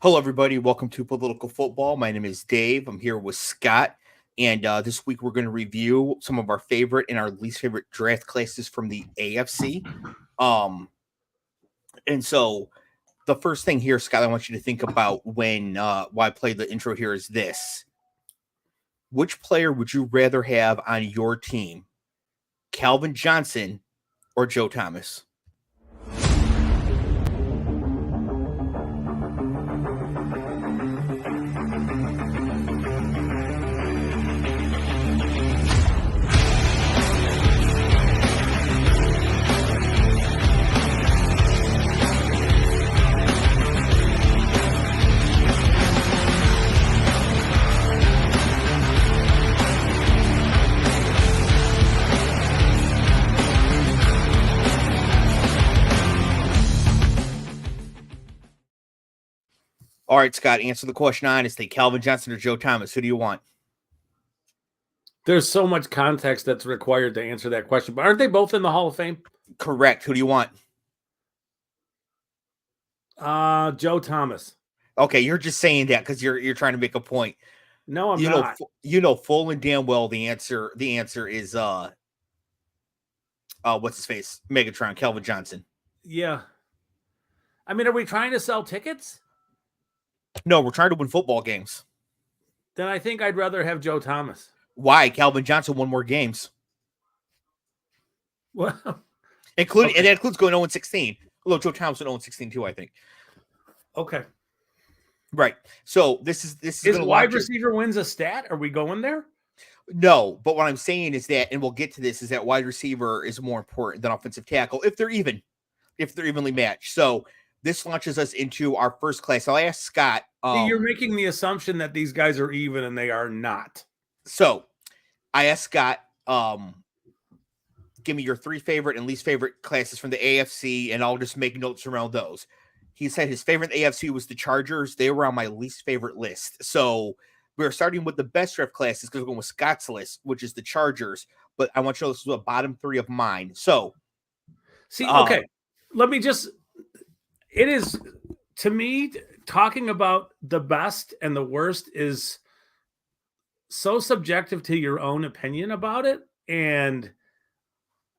Hello, everybody. Welcome to Political Football. My name is Dave. I'm here with Scott. And this week we're going to review some of our favorite and our least favorite draft classes from the AFC. And so the first thing here, Scott, I want you to think about while I play the intro here is this. Which player would you rather have on your team? Calvin Johnson or Joe Thomas? All right, Scott, answer the question honestly. Calvin Johnson or Joe Thomas? Who do you want? There's so much context that's required to answer that question. But aren't they both in the Hall of Fame? Correct. Who do you want? Joe Thomas. Okay, you're just saying that because you're trying to make a point. No, I'm not. Full and damn well the answer is what's his face? Megatron, Calvin Johnson. Yeah. I mean, are we trying to sell tickets? No, we're trying to win football games. Then I think I'd rather have Joe Thomas. Why? Calvin Johnson won more games. Well, and that includes going 0-16. Although Joe Thomas went 0-16 too, I think. Okay. Right. So this is wide receiver wins a stat. Are we going there? No, but what I'm saying is that, and we'll get to this, is that wide receiver is more important than offensive tackle if they're evenly matched. So this launches us into our first class. I'll ask Scott. You're making the assumption that these guys are even, and they are not. So I asked Scott, give me your three favorite and least favorite classes from the AFC, and I'll just make notes around those. He said his favorite AFC was the Chargers. They were on my least favorite list. So we're starting with the best draft classes because we're going with Scott's list, which is the Chargers. But I want you to know this is the bottom three of mine. So, okay, let me just. It is, to me, talking about the best and the worst is so subjective to your own opinion about it. And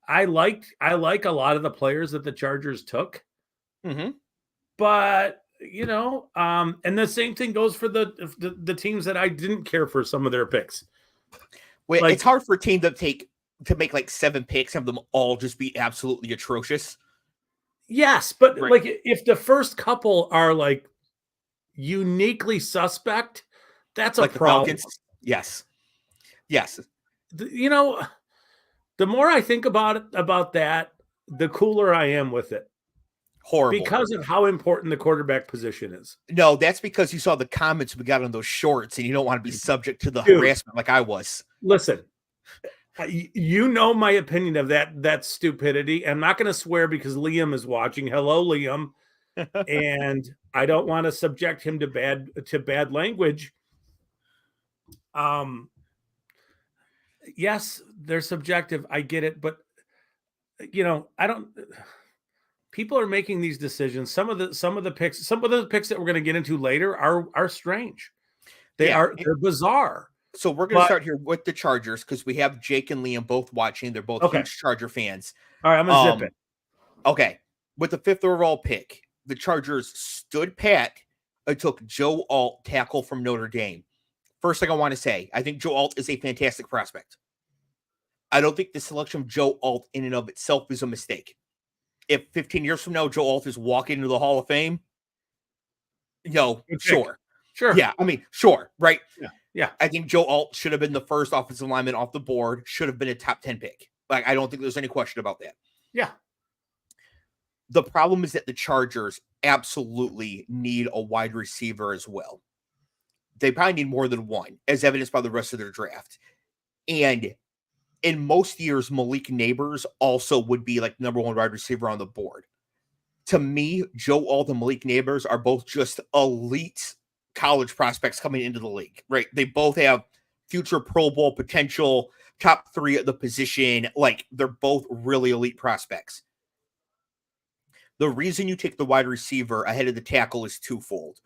I like a lot of the players that the Chargers took. Mm-hmm. But, and the same thing goes for the teams that I didn't care for some of their picks. Well, it's hard for a team to make like 7 picks, have them all just be absolutely atrocious. Yes, but right. Like if the first couple are like uniquely suspect, that's like a problem. Yes. The more I think about that, the cooler I am with it. Horrible. Because of how important the quarterback position is. No, that's because you saw the comments we got on those shorts and you don't want to be subject to the harassment like I was. Listen, you know my opinion of that stupidity. I'm not going to swear because Liam is watching. Hello, Liam. And I don't want to subject him to bad language. Yes, they're subjective. I get it, but I don't. People are making these decisions. Some of the picks that we're going to get into later are strange. They're bizarre. So we're going to start here with the Chargers because we have Jake and Liam both watching. They're both huge Charger fans. All right, I'm going to zip it. Okay. With the 5th overall pick, the Chargers stood pat and took Joe Alt, tackle from Notre Dame. First thing I want to say, I think Joe Alt is a fantastic prospect. I don't think the selection of Joe Alt in and of itself is a mistake. If 15 years from now, Joe Alt is walking into the Hall of Fame, sure. Yeah, I mean, sure, right? Yeah. I think Joe Alt should have been the first offensive lineman off the board, should have been a top 10 pick. Like, I don't think there's any question about that. Yeah. The problem is that the Chargers absolutely need a wide receiver as well. They probably need more than one, as evidenced by the rest of their draft. And in most years, Malik Neighbors also would be like number 1 wide receiver on the board. To me, Joe Alt and Malik Neighbors are both just elite college prospects coming into the league, right? They both have future Pro Bowl potential, top 3 at the position. Like, they're both really elite prospects. The reason you take the wide receiver ahead of the tackle is twofold.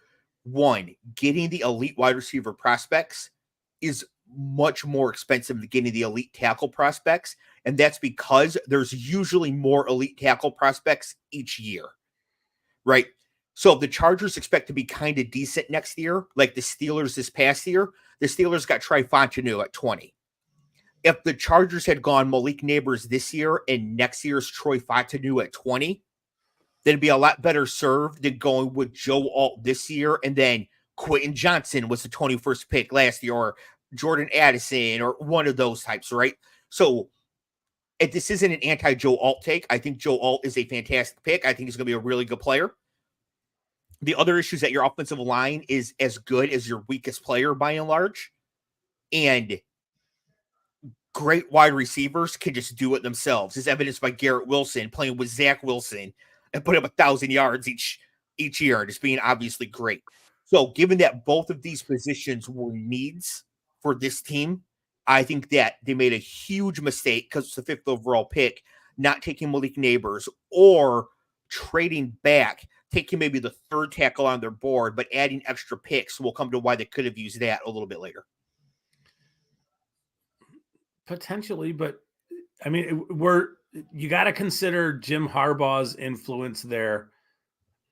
one, getting the elite wide receiver prospects is much more expensive than getting the elite tackle prospects. And that's because there's usually more elite tackle prospects each year, right? So if the Chargers expect to be kind of decent next year, like the Steelers this past year, the Steelers got Trey Fontenot at 20. If the Chargers had gone Malik Neighbors this year and next year's Troy Fontenot at 20, they'd be a lot better served than going with Joe Alt this year and then Quentin Johnson was the 21st pick last year, or Jordan Addison, or one of those types, right? So if this isn't an anti-Joe Alt take, I think Joe Alt is a fantastic pick. I think he's going to be a really good player. The other issue is that your offensive line is as good as your weakest player by and large. And great wide receivers can just do it themselves, as evidenced by Garrett Wilson playing with Zach Wilson and putting up 1,000 yards each year, just being obviously great. So given that both of these positions were needs for this team, I think that they made a huge mistake because it's the 5th overall pick, not taking Malik Neighbors or trading back, taking maybe the 3rd tackle on their board, but adding extra picks. We'll come to why they could have used that a little bit later. Potentially, but I mean, you got to consider Jim Harbaugh's influence there.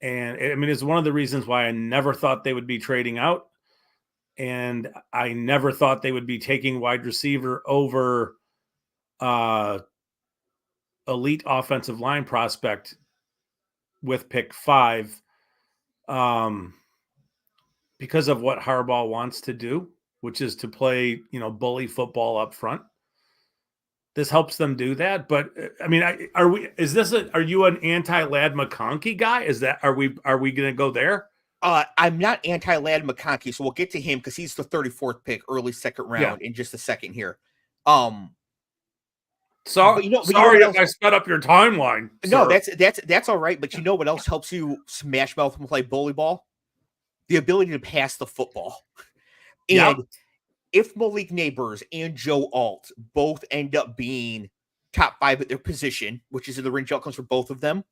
And I mean, it's one of the reasons why I never thought they would be trading out. And I never thought they would be taking wide receiver over elite offensive line prospect with pick 5 because of what Harbaugh wants to do, which is to play, bully football up front. This helps them do that. But I mean, are you an anti-Ladd McConkey guy? Are we going to go there? I'm not anti-Ladd McConkey, so we'll get to him because he's the 34th pick, early 2nd round in just a second here. Sorry if I sped up your timeline. No, that's all right. But you know what else helps you smash mouth and play bully ball? The ability to pass the football. And if Malik Neighbors and Joe Alt both end up being top 5 at their position, which is in the range outcomes for both of them,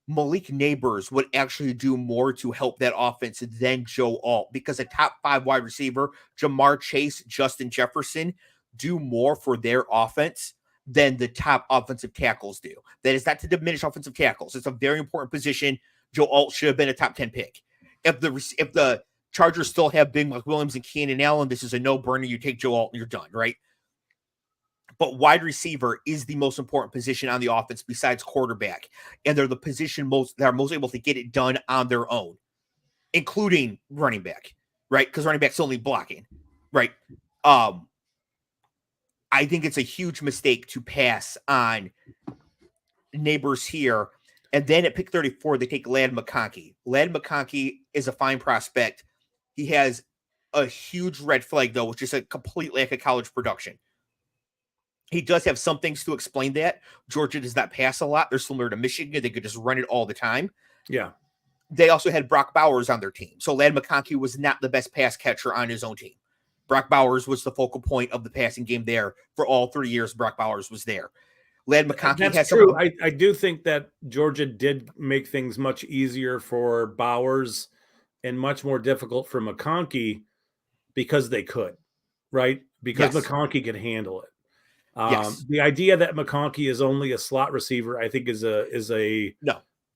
Malik Neighbors would actually do more to help that offense than Joe Alt, because a top 5 wide receiver, Jamar Chase, Justin Jefferson, do more for their offense than the top offensive tackles do. That is not to diminish offensive tackles. It's a very important position. Joe Alt should have been a top 10 pick. If the Chargers still have Big McWilliams and Keenan Allen, this is a no-brainer. You take Joe Alt and you're done, right? But wide receiver is the most important position on the offense besides quarterback. And they're the position that are most able to get it done on their own, including running back, right? Because running back's only blocking, right? I think it's a huge mistake to pass on Neighbors here. And then at pick 34, they take Ladd McConkey. Ladd McConkey is a fine prospect. He has a huge red flag, though, which is a complete lack of college production. He does have some things to explain that. Georgia does not pass a lot. They're similar to Michigan. They could just run it all the time. Yeah. They also had Brock Bowers on their team. So Ladd McConkey was not the best pass catcher on his own team. Brock Bowers was the focal point of the passing game there for all 3 years. Brock Bowers was there. Ladd McConkey has true. I do think that Georgia did make things much easier for Bowers and much more difficult for McConkey because they could, right? Because McConkey could handle it. The idea that McConkey is only a slot receiver, I think, is a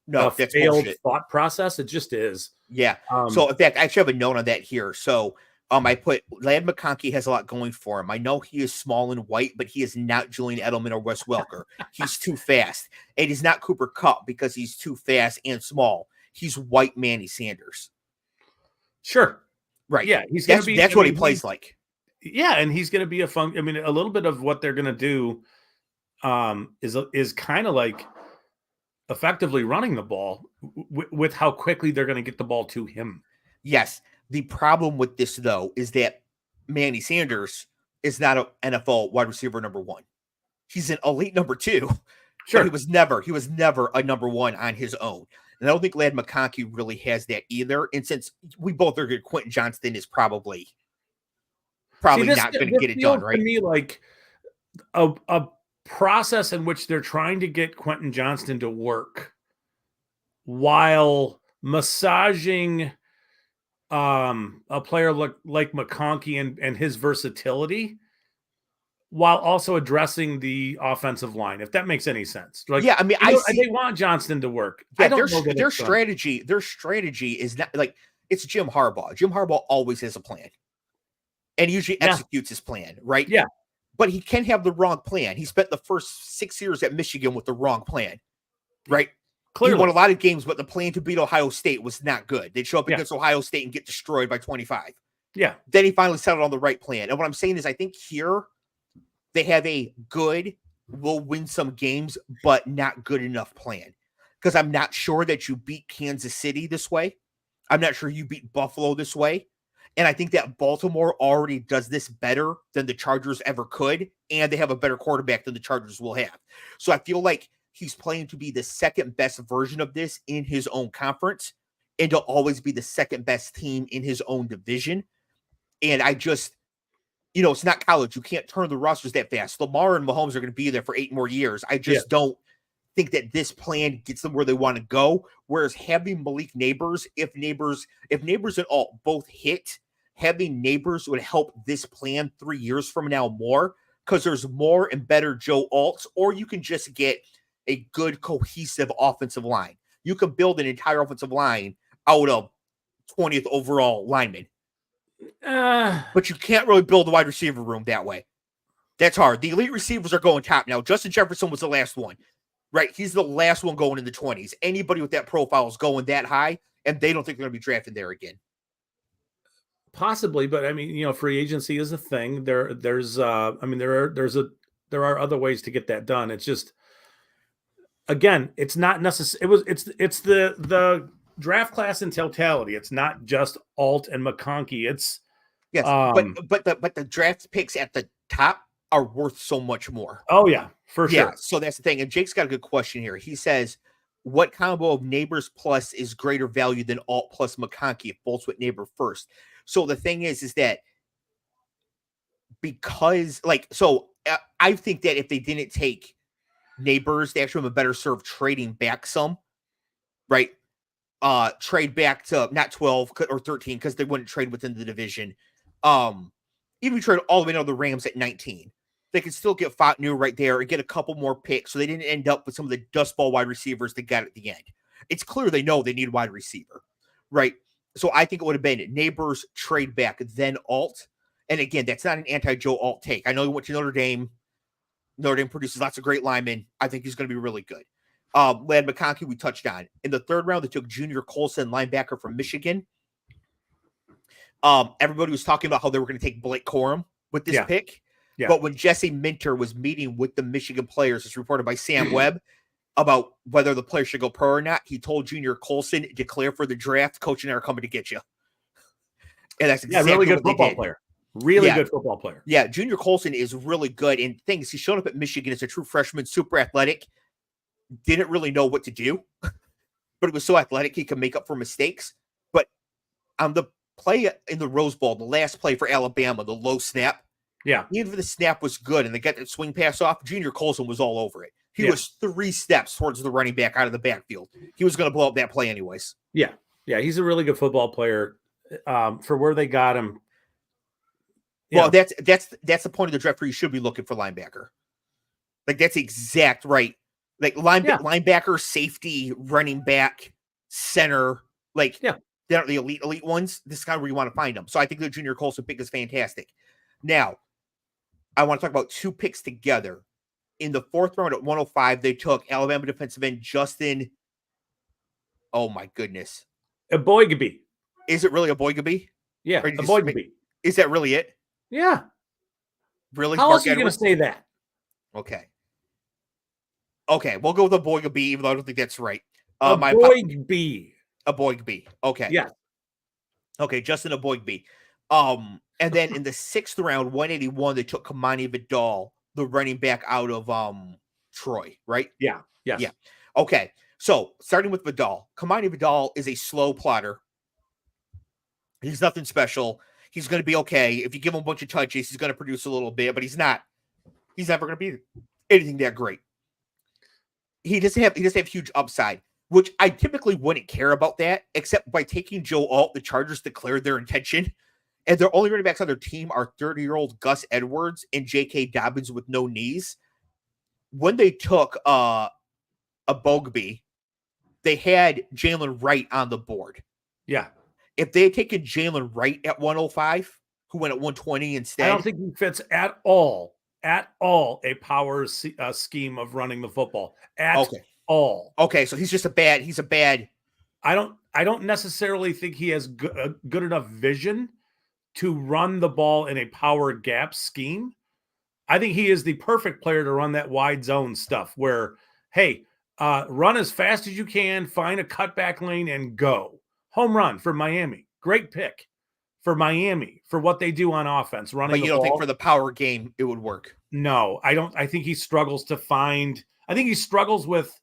that's failed bullshit. Thought process. It just is. Yeah. So in fact, I actually have a note on that here. So I put Ladd McConkey has a lot going for him. I know he is small and white, but he is not Julian Edelman or Wes Welker. He's too fast. And he's not Cooper Kupp because he's too fast and small. He's white Manny Sanders. Sure. Right. Yeah. That's what he plays like. Yeah. And he's going to be a little bit of what they're going to do is kind of like effectively running the ball with how quickly they're going to get the ball to him. Yes. The problem with this, though, is that Manny Sanders is not an NFL wide receiver number 1. He's an elite number 2. Sure. He was never a number 1 on his own. And I don't think Ladd McConkey really has that either. And since we both are good, Quentin Johnston is probably not going to get it done, right? To me, like a process in which they're trying to get Quentin Johnston to work while massaging a player like McConkey and his versatility, while also addressing the offensive line, if that makes any sense. Like, yeah, I mean, they want Johnston to work. Yeah, I don't know that their strategy is not like it's Jim Harbaugh. Jim Harbaugh always has a plan, and usually executes his plan, right? Yeah, but he can have the wrong plan. He spent the first 6 years at Michigan with the wrong plan, right? Clearly. He won a lot of games, but the plan to beat Ohio State was not good. They'd show up against Ohio State and get destroyed by 25. Yeah. Then he finally settled on the right plan. And what I'm saying is I think here they have a good, we'll win some games, but not good enough plan. Because I'm not sure that you beat Kansas City this way. I'm not sure you beat Buffalo this way. And I think that Baltimore already does this better than the Chargers ever could. And they have a better quarterback than the Chargers will have. So I feel like he's playing to be the second best version of this in his own conference and to always be the second best team in his own division. And I just, it's not college. You can't turn the rosters that fast. Lamar and Mahomes are going to be there for 8 more years. I just don't think that this plan gets them where they want to go. Whereas having Malik Neighbors, if Neighbors and Alt both hit, having Neighbors would help this plan 3 years from now more because there's more and better Joe Alts, or you can just get a good cohesive offensive line. You can build an entire offensive line out of 20th overall linemen. But you can't really build a wide receiver room that way. That's hard. The elite receivers are going top now. Justin Jefferson was the last one, right? He's the last one going in the 20s. Anybody with that profile is going that high, and they don't think they're going to be drafted there again. Possibly, but I mean, free agency is a thing. There are other ways to get that done. It's just, again, it's not necessary. It's the draft class in totality. It's not just Alt and McConkey. It's but the draft picks at the top are worth so much more. Oh yeah, for sure. Yeah, so that's the thing. And Jake's got a good question here. He says, what combo of Neighbors plus is greater value than Alt plus McConkey if bolts with Neighbor first? So the thing is that because I think that if they didn't take Neighbors, they actually have a better serve trading back some, right? Trade back to not 12 or 13 because they wouldn't trade within the division. Even trade all the way down to the Rams at 19. They could still get Fatnu right there and get a couple more picks so they didn't end up with some of the dust ball wide receivers they got at the end. It's clear they know they need wide receiver, right? So I think it would have been Neighbors trade back, then Alt. And again, that's not an anti-Joe Alt take. I know he went to Notre Dame. Notre Dame produces lots of great linemen. I think he's going to be really good. Lad McConkey, we touched on. In the third round, they took Junior Colson, linebacker from Michigan. Everybody was talking about how they were going to take Blake Corum with this pick. Yeah. But when Jesse Minter was meeting with the Michigan players, as reported by Sam Webb, about whether the player should go pro or not, he told Junior Colson, declare for the draft. Coach and I are coming to get you. And that's exactly really good football player. Really good football player. Yeah, Junior Colson is really good. And things, he showed up at Michigan as a true freshman, super athletic. Didn't really know what to do, but he was so athletic he could make up for mistakes. But on the play in the Rose Bowl, the last play for Alabama, the low snap, even if the snap was good and they got that swing pass off, Junior Colson was all over it. He was 3 steps towards the running back out of the backfield. He was going to blow up that play anyways. Yeah, he's a really good football player for where they got him. Well, that's the point of the draft where you should be looking for linebacker. Like that's exact right. Like linebacker, safety, running back, center, they're the elite ones. This is kind of where you want to find them. So I think the Junior Colson pick is fantastic. Now, I want to talk about 2 picks together. In the 4th round at 105, they took Alabama defensive end Justin. Oh my goodness. Aboigbe. Is it really Aboigbe? Yeah, Aboigbe. Is that really it? Yeah. Really? How else are you going to say that? Okay, we'll go with Aboigbe, even though I don't think that's right. Aboigbe. Okay. Yeah. Okay, Justin Aboigbe. And then in the 6th round, 181, they took Kamani Vidal, the running back out of Troy, right? Yeah. Yes. Yeah. Okay. So starting with Vidal, Kamani Vidal is a slow plotter. He's nothing special. He's going to be okay. If you give him a bunch of touches, he's going to produce a little bit, but he's never going to be anything that great. He doesn't have huge upside. which I typically wouldn't care about that, except by taking Joe Alt, the Chargers declared their intention. And their only running backs on their team are 30-year-old Gus Edwards and J.K. Dobbins with no knees. When they took a Bogby, they had Jalen Wright on the board. Yeah. If they had taken Jalen Wright at 105, who went at 120 instead. I don't think he fits at all a power scheme of running the football. At all. Okay, so he's a bad. I don't necessarily think he has good enough vision to run the ball in a power gap scheme. I think he is the perfect player to run that wide zone stuff where, hey, run as fast as you can, find a cutback lane and go. Home run for Miami. Great pick for Miami for what they do on offense. Running but you don't think for the power game it would work? No, I don't. I think he struggles to find. I think he struggles with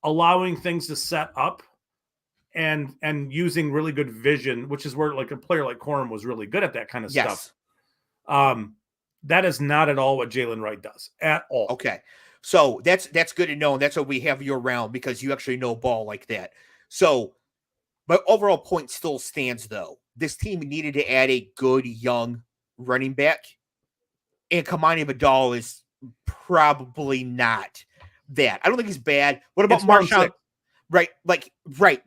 allowing things to set up and using really good vision, which is where like a player like Corum was really good at that kind of stuff. That is not at all what Jalen Wright does at all. Okay. So that's good to know. And that's what we have you around because you actually know ball like that. So my overall point still stands though. This team needed to add a good young running back. And Kamani Vidal is probably not that. I don't think he's bad. What about Marshawn? Right. But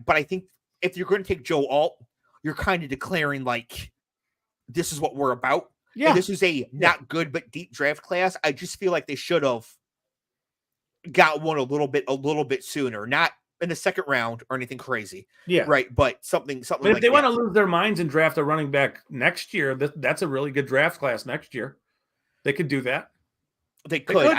I think if you're going to take Joe Alt, you're kind of declaring like, this is what we're about. Yeah. And this is a not good, but deep draft class. I just feel like they should have got one a little bit sooner, not in the second round or anything crazy. Yeah. Right. But something but like if they want to lose their minds and draft a running back next year, that's a really good draft class next year. They could do that. They could.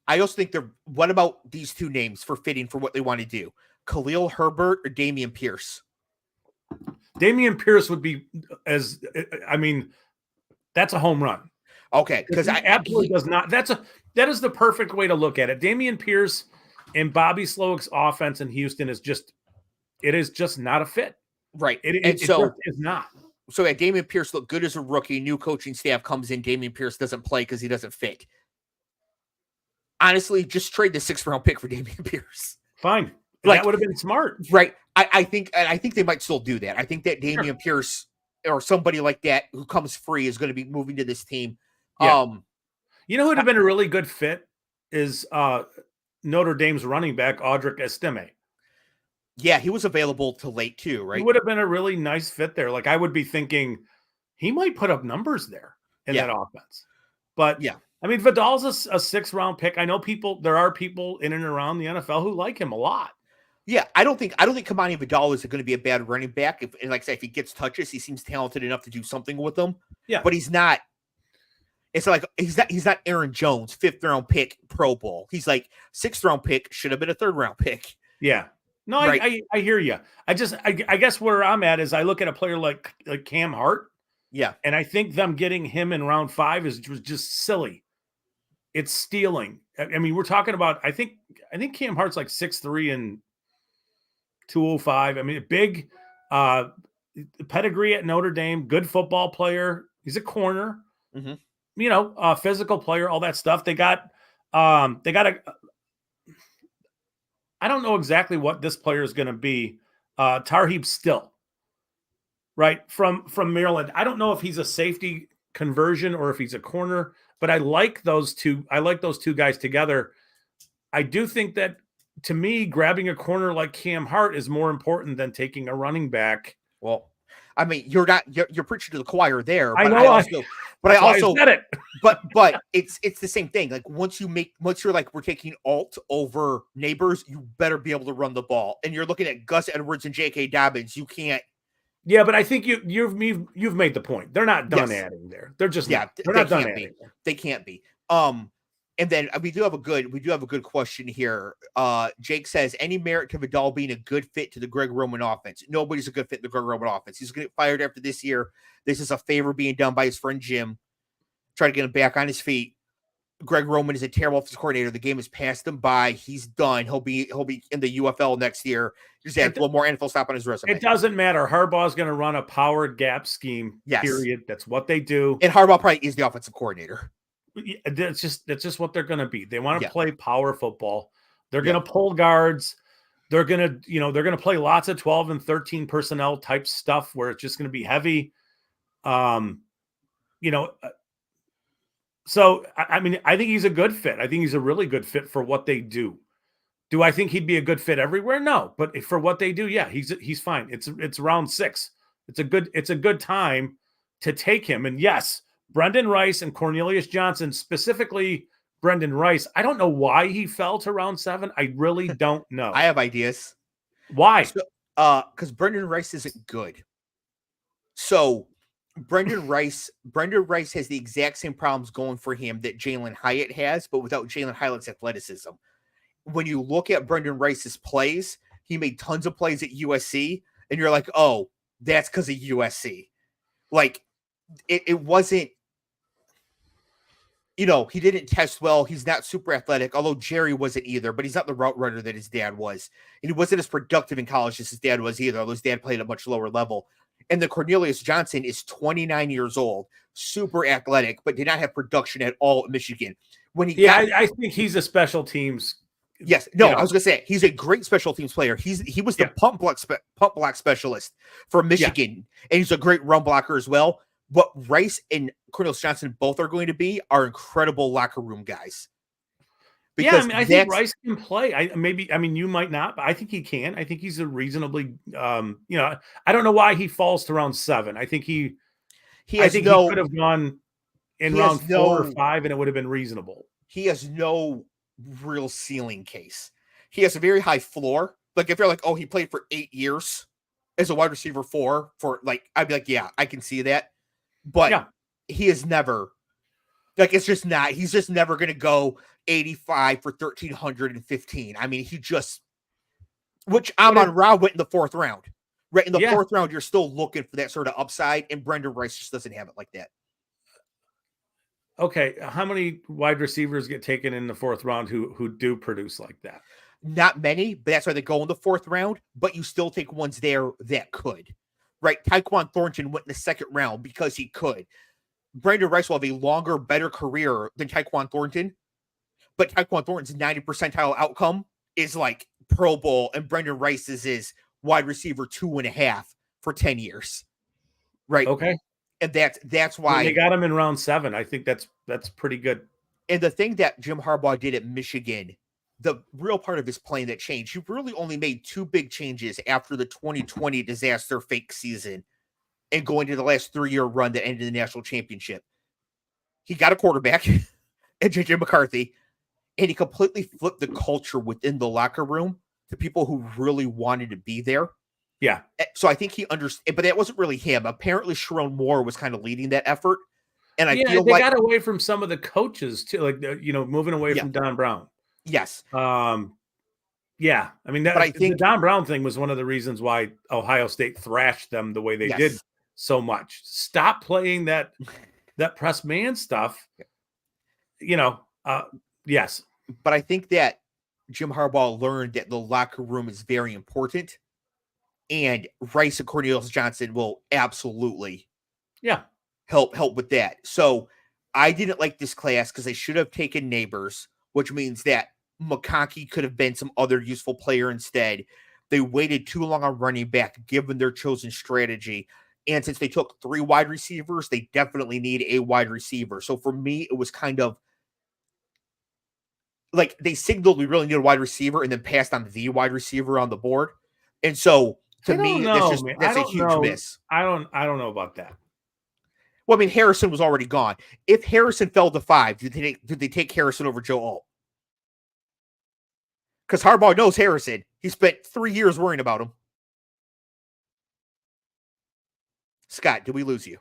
I also think what about these two names for fitting for what they want to do? Khalil Herbert or Dameon Pierce? Dameon Pierce would be that's a home run. Okay. Because I absolutely does not. That is the perfect way to look at it. Dameon Pierce and Bobby Slowick's offense in Houston is just not a fit. Right. It just is not. So Dameon Pierce looked good as a rookie. New coaching staff comes in. Dameon Pierce doesn't play because he doesn't fit. Honestly, just trade the 6th round pick for Dameon Pierce. Fine. That would have been smart. Right. I think they might still do that. I think that Dameon Pierce or somebody like that who comes free is going to be moving to this team. Yeah. You know who would have been a really good fit is Notre Dame's running back, Audric Estime. Yeah, he was available till late too, right? He would have been a really nice fit there. Like I would be thinking he might put up numbers there in that offense. But yeah, I mean, Vidal's a 6th round pick. I know there are people in and around the NFL who like him a lot. Yeah, I don't think Kamani Vidal is going to be a bad running back. If he gets touches, he seems talented enough to do something with them. Yeah, but he's not. It's like he's not Aaron Jones, 5th round pick, Pro Bowl. He's like 6th round pick, should have been a 3rd round pick. Yeah. No, right. I hear you. I guess where I'm at is I look at a player like Cam Hart. Yeah. And I think them getting him in round 5 was just silly. It's stealing. I mean, we're talking about, I think Cam Hart's like 6'3" and 205. I mean, big pedigree at Notre Dame, good football player. He's a corner, physical player, all that stuff. They got I don't know exactly what this player is going to be. Tarheeb Still, right? From Maryland. I don't know if he's a safety conversion or if he's a corner, but I like those two. I like those two guys together. I do think that to me, grabbing a corner like Cam Hart is more important than taking a running back. Well, I mean, you're preaching to the choir there. But I also said it. but it's the same thing. Like once you're like, we're taking Alt over Neighbors, you better be able to run the ball. And you're looking at Gus Edwards and J.K. Dobbins. You can't. Yeah, but I think you've made the point. They're not done adding there. They're just they're not done adding. They can't be. And then we do have a good question here. Jake says, any merit to Vidal being a good fit to the Greg Roman offense? Nobody's a good fit to the Greg Roman offense. He's going to get fired after this year. This is a favor being done by his friend Jim. Try to get him back on his feet. Greg Roman is a terrible offensive coordinator. The game has passed him by. He's done. He'll be in the UFL next year. Just add a little more NFL stop on his resume. It doesn't matter. Harbaugh's going to run a power gap scheme. Yes. Period. That's what they do. And Harbaugh probably is the offensive coordinator. That's just what they're going to be. They want to play power football. They're going to pull guards. they're going to play lots of 12 and 13 personnel type stuff where it's just going to be heavy. So I mean, I think he's a good fit. I think he's a really good fit for what they do. Do I think he'd be a good fit everywhere? No, but for what they do, yeah, he's fine. It's round 6. It's a good time to take him. And yes, Brendan Rice and Cornelius Johnson, specifically Brendan Rice. I don't know why he fell to round 7. I really don't know. I have ideas. Why? So, because Brendan Rice isn't good. So Brendan Rice has the exact same problems going for him that Jalen Hyatt has, but without Jalen Hyatt's athleticism. When you look at Brendan Rice's plays, he made tons of plays at USC, and you're like, oh, that's because of USC. Like, it wasn't, he didn't test well. He's not super athletic, although Jerry wasn't either, but he's not the route runner that his dad was. And he wasn't as productive in college as his dad was either, although his dad played at a much lower level. And the Cornelius Johnson is 29 years old, super athletic, but did not have production at all at Michigan. I think he's a special teams. Yes, no, I was gonna say he's a great special teams player. He was the pump block specialist for Michigan, and he's a great run blocker as well. What Rice and Cornelius Johnson both are going to be are incredible locker room guys. Because I think Rice can play. You might not, but I think he can. I think he's a reasonably, I don't know why he falls to round 7. I think he could have gone in round 4 or 5, and it would have been reasonable. He has no real ceiling case. He has a very high floor. Like if you're like, oh, he played for 8 years as a wide receiver 4 for like, I'd be like, yeah, I can see that. But he is never like, it's just not, he's just never going to go 85 for 1,315. I mean, which Amon Ra went in the 4th round. Right in the 4th round, you're still looking for that sort of upside, and Brendan Rice just doesn't have it like that. Okay, how many wide receivers get taken in the 4th round who do produce like that? Not many, but that's why they go in the 4th round, but you still take ones there that could. Right? Tyquan Thornton went in the 2nd round because he could. Brendan Rice will have a longer, better career than Tyquan Thornton, but Tyquan Thornton's 90 percentile outcome is like Pro Bowl, and Brendan Rice's is wide receiver 2.5 for 10 years. Right? Okay. And that's why they got him in round 7. I think that's pretty good. And the thing that Jim Harbaugh did at Michigan, the real part of his plan that changed, he really only made 2 big changes after the 2020 disaster fake season and going to the last 3-year run that ended in the national championship. He got a quarterback and JJ McCarthy, and he completely flipped the culture within the locker room to people who really wanted to be there. Yeah. So I think he understood, but that wasn't really him. Apparently Sharon Moore was kind of leading that effort. And I feel they got away from some of the coaches too, like moving away from Don Brown. Yes. Yeah. I mean, the Don Brown thing was one of the reasons why Ohio State thrashed them the way they did so much. Stop playing that press man stuff. Yes. But I think that Jim Harbaugh learned that the locker room is very important, and Rice and Cornelius Johnson will absolutely help with that. So I didn't like this class because they should have taken Neighbors, which means that McConkey could have been some other useful player instead. They waited too long on running back, given their chosen strategy. And since they took 3 wide receivers, they definitely need a wide receiver. So for me, it was kind of like they signaled we really need a wide receiver and then passed on the wide receiver on the board. And so to me, that's a huge miss. I don't know about that. Well, I mean, Harrison was already gone. If Harrison fell to 5, did they take Harrison over Joe Alt? Because Harbaugh knows Harrison. He spent 3 years worrying about him. Scott, did we lose you?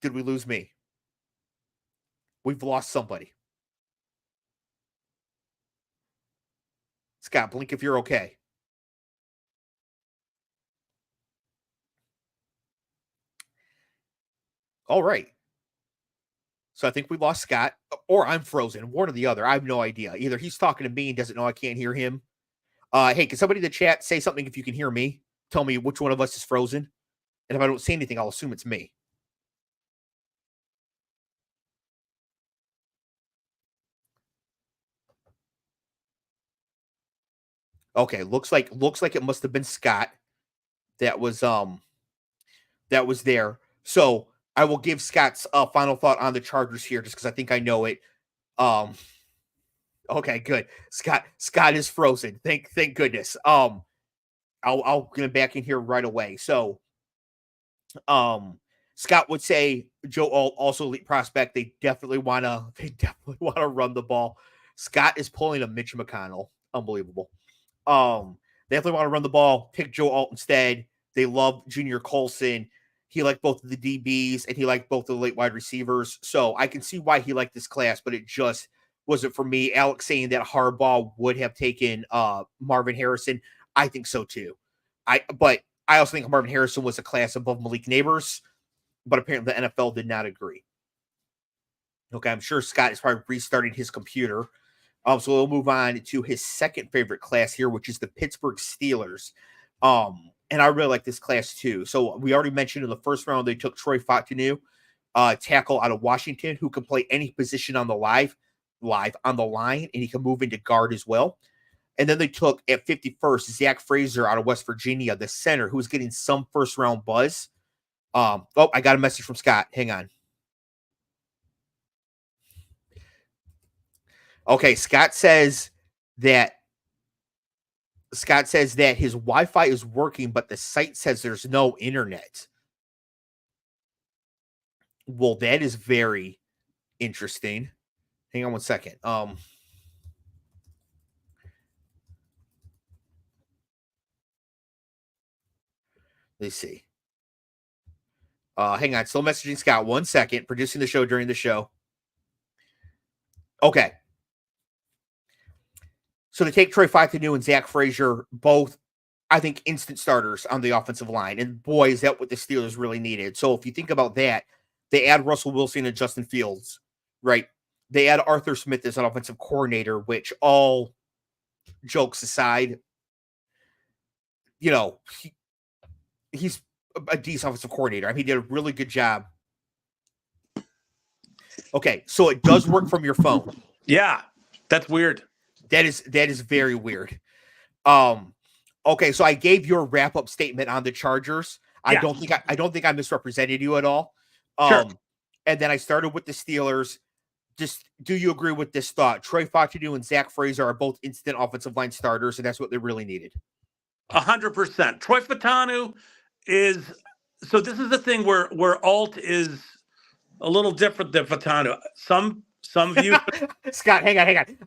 Did we lose me? We've lost somebody. Scott, blink if you're okay. All right. So I think we lost Scott, or I'm frozen. One or the other. I have no idea. Either he's talking to me and doesn't know I can't hear him. Hey, can somebody in the chat say something if you can hear me? Tell me which one of us is frozen. And if I don't say anything, I'll assume it's me. Okay, looks like it must have been Scott that was there. So I will give Scott's final thought on the Chargers here, just because I think I know it. Okay, good. Scott is frozen. Thank goodness. I'll get him back in here right away. So, Scott would say Joe Alt, also elite prospect. They definitely want to run the ball. Scott is pulling a Mitch McConnell. Unbelievable. They definitely want to run the ball. Pick Joe Alt instead. They love Junior Colson. He liked both of the DBs and he liked both of the late wide receivers. So I can see why he liked this class, but it just wasn't for me. Alex saying that Harbaugh would have taken Marvin Harrison. I think so too. But I also think Marvin Harrison was a class above Malik Neighbors, but apparently the NFL did not agree. Okay, I'm sure Scott is probably restarting his computer. So we'll move on to his second favorite class here, which is the Pittsburgh Steelers. And I really like this class too. So we already mentioned in the first round they took Troy Fautanu, tackle out of Washington, who can play any position on the live on the line, and he can move into guard as well. And then they took at 51st Zach Fraser out of West Virginia, the center, who was getting some first round buzz. I got a message from Scott. Hang on. Okay, Scott says that his Wi-Fi is working, but the site says there's no internet. Well, that is very interesting. Hang on one second. Let's see. Hang on. Still messaging Scott. 1 second. Producing the show during the show. Okay. So they take Troy Fautanu and Zach Frazier, both, I think, instant starters on the offensive line. And boy, is that what the Steelers really needed. So if you think about that, they add Russell Wilson and Justin Fields, right? They add Arthur Smith as an offensive coordinator, which, all jokes aside, he's a decent offensive coordinator. I mean, he did a really good job. Okay, so it does work from your phone. Yeah, that's weird. That is very weird. Okay, so I gave your wrap-up statement on the Chargers. I don't think I misrepresented you at all. Sure. And then I started with the Steelers. Just, do you agree with this thought? Troy Fautanu and Zach Fraser are both instant offensive line starters, and that's what they really needed. 100%. Troy Fautanu is, so this is the thing where Alt is a little different than Fautanu. Some view. Scott, hang on.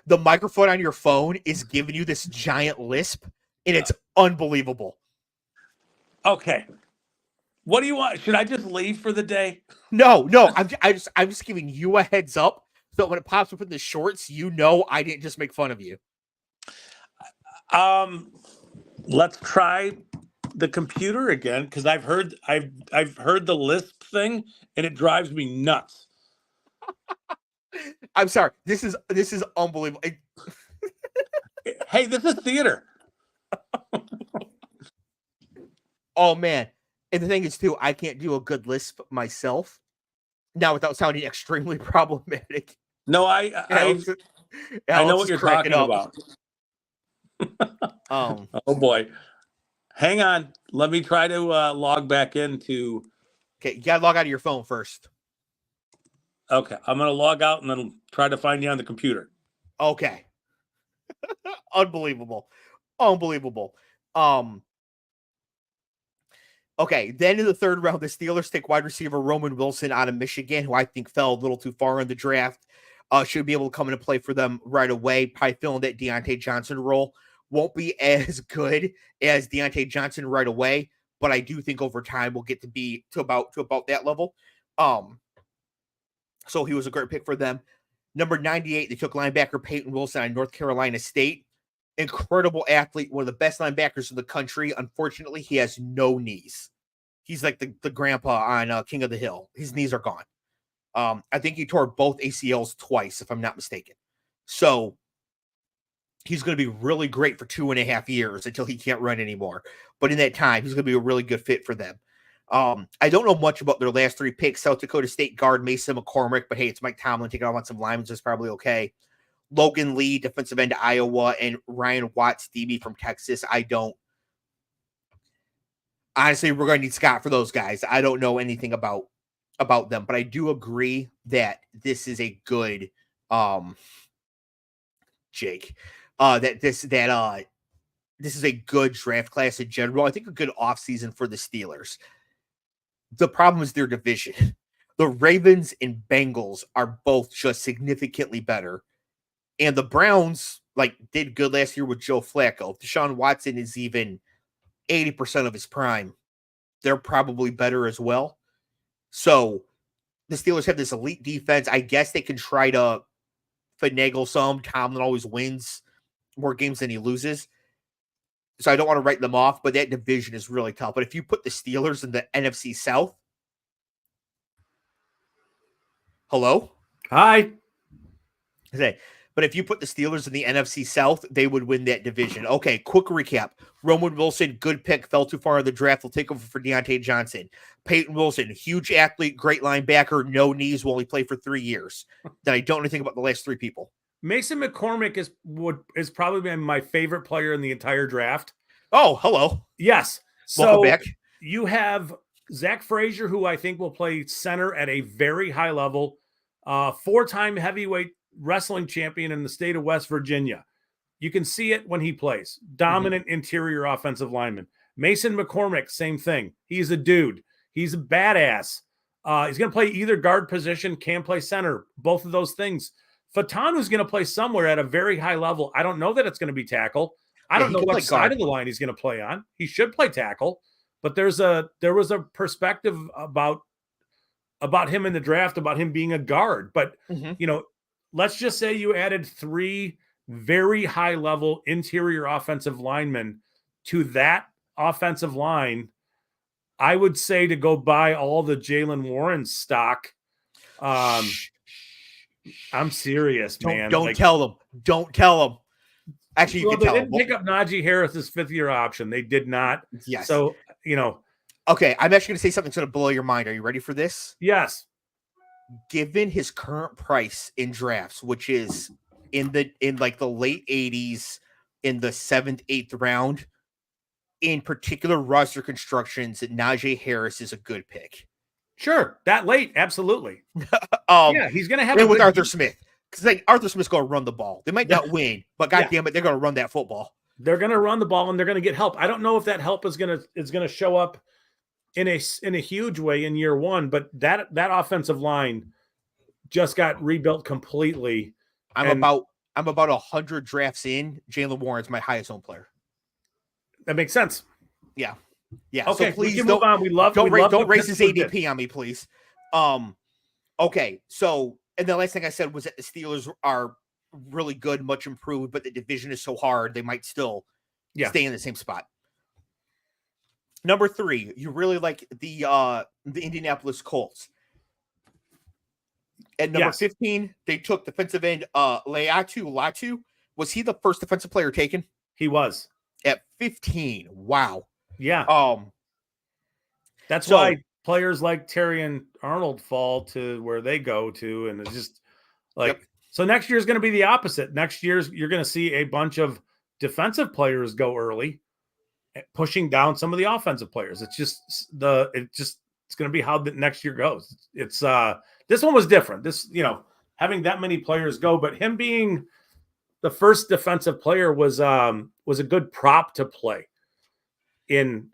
The microphone on your phone is giving you this giant lisp, and it's unbelievable. Okay. What do you want? Should I just leave for the day? No. I'm just giving you a heads up so when it pops up in the shorts, I didn't just make fun of you. Let's try the computer again, because I've heard the lisp thing and it drives me nuts. I'm sorry. This is unbelievable. Hey, this is theater. Oh man. And the thing is too, I can't do a good lisp myself. Now, without sounding extremely problematic. No, I know what you're talking about. Oh boy. Hang on. Let me try to log back into. Okay, you gotta log out of your phone first. Okay, I'm gonna log out and then try to find you on the computer. Okay. Unbelievable. Okay, then in the third round, the Steelers take wide receiver Roman Wilson out of Michigan, who I think fell a little too far in the draft. Should be able to come into play for them right away. Probably filling that Deontay Johnson role. Won't be as good as Deontay Johnson right away, but I do think over time we'll get to be to about that level. So he was a great pick for them. Number 98, they took linebacker Peyton Wilson out of North Carolina State. Incredible athlete, one of the best linebackers in the country. Unfortunately, he has no knees. He's like the grandpa on King of the Hill. His knees are gone. I think he tore both ACLs twice, if I'm not mistaken. So he's going to be really great for 2.5 years until he can't run anymore. But in that time, he's going to be a really good fit for them. I don't know much about their last three picks. South Dakota State guard Mason McCormick, but hey, it's Mike Tomlin taking on some linemen, so it's probably okay. Logan Lee, defensive end, Iowa, and Ryan Watts, DB from Texas. Honestly, we're going to need Scott for those guys. I don't know anything about them, but I do agree that this is a good, Jake, this is a good draft class in general. I think a good offseason for the Steelers. The problem is their division. The Ravens and Bengals are both just significantly better. And the Browns, did good last year with Joe Flacco. Deshaun Watson is even 80% of his prime. They're probably better as well. So the Steelers have this elite defense. I guess they can try to finagle some. Tomlin always wins more games than he loses. So I don't want to write them off, but that division is really tough. But if you put the Steelers in the NFC South, hello? Hi. But if you put the Steelers in the NFC South, they would win that division. Okay, quick recap. Roman Wilson, good pick, fell too far in the draft. Will take over for Deontay Johnson. Peyton Wilson, huge athlete, great linebacker, no knees, will only play for 3 years. Then I don't know anything about the last 3 people. Mason McCormick is probably been my favorite player in the entire draft. Oh, hello. Yes. Welcome back. You have Zach Frazier, who I think will play center at a very high level, 4-time heavyweight wrestling champion in the state of West Virginia. You can see it when he plays. Dominant interior offensive lineman. Mason McCormick, same thing. He's a dude. He's a badass. He's going to play either guard position, can play center, both of those things. Fatanu's going to play somewhere at a very high level. I don't know that it's going to be tackle. I don't know what side of the line he's going to play on. He should play tackle, but there was a perspective about him in the draft, about him being a guard. But, let's just say you added 3 very high level interior offensive linemen to that offensive line. I would say to go buy all the Jaylen Warren stock. I'm serious, man. Don't tell them. Don't tell them. Actually, you can tell them. They didn't pick up Najee Harris's 5th-year option. They did not. Yes. So, Okay, I'm actually going to say something that's going to blow your mind. Are you ready for this? Yes. Given his current price in drafts, which is in the late 80s, in the 7th, 8th round, in particular roster constructions, Najee Harris is a good pick. Sure, that late, absolutely. Yeah, he's going to have with Arthur Smith, because Arthur Smith's going to run the ball. They might not win, but goddamn it, they're going to run that football. They're going to run the ball and they're going to get help. I don't know if that help is going to show up in a huge way in year 1, but that offensive line just got rebuilt completely. I'm about 100 drafts in. Jaylen Warren's my highest owned player. That makes sense. Yeah. Okay, so please don't move on. Don't raise his ADP on me, please. Okay. So, and the last thing I said was that the Steelers are really good, much improved, but the division is so hard they might still stay in the same spot. Number 3, you really like the Indianapolis Colts. At number 15, they took defensive end Latu. Was he the first defensive player taken? He was. At 15. Wow. Yeah. That's why players like Terry and Arnold fall to where they go to, and it's just so next year is going to be the opposite. Next year you're going to see a bunch of defensive players go early, pushing down some of the offensive players. It's going to be how the next year goes. It's this one was different. This, having that many players go, but him being the first defensive player was a good prop to play in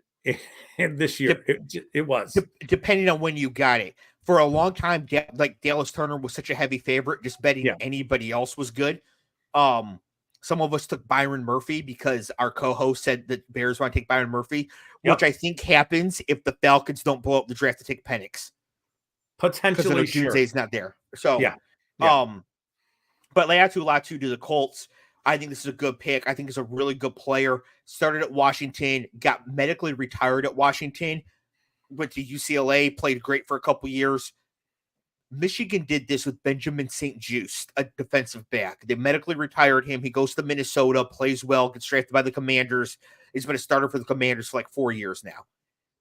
this year. It was depending on when you got it. For a long time, Dallas Turner was such a heavy favorite. Just betting anybody else was good. Some of us took Byron Murphy because our co-host said that Bears want to take Byron Murphy, which I think happens if the Falcons don't blow up the draft to take Penix. Potentially, because Doomsday's not there. So, but Latu to the Colts. I think this is a good pick. I think he's a really good player. Started at Washington, got medically retired at Washington, went to UCLA, played great for a couple years. Michigan did this with Benjamin St. Juste, a defensive back. They medically retired him. He goes to Minnesota, plays well, gets drafted by the Commanders. He's been a starter for the Commanders for 4 years now.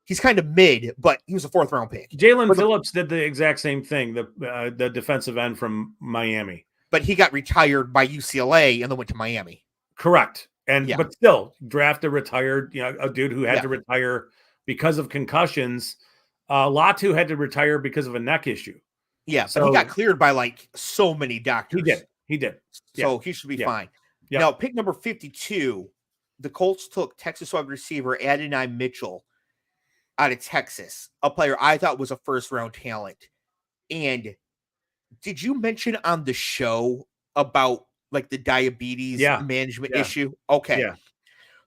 He's kind of mid, but he was a 4th-round pick. Jalen Phillips did the exact same thing, the defensive end from Miami. but he got retired by UCLA and then went to Miami. Correct. But still drafted retired, a dude who had to retire because of concussions. Latu had to retire because of a neck issue. Yeah, so he got cleared by like so many doctors. He did. So he should be fine. Yep. Now, pick number 52, the Colts took Texas wide receiver Adonai Mitchell out of Texas, a player I thought was a first-round talent. And did you mention on the show about like the diabetes management issue? Okay. Yeah.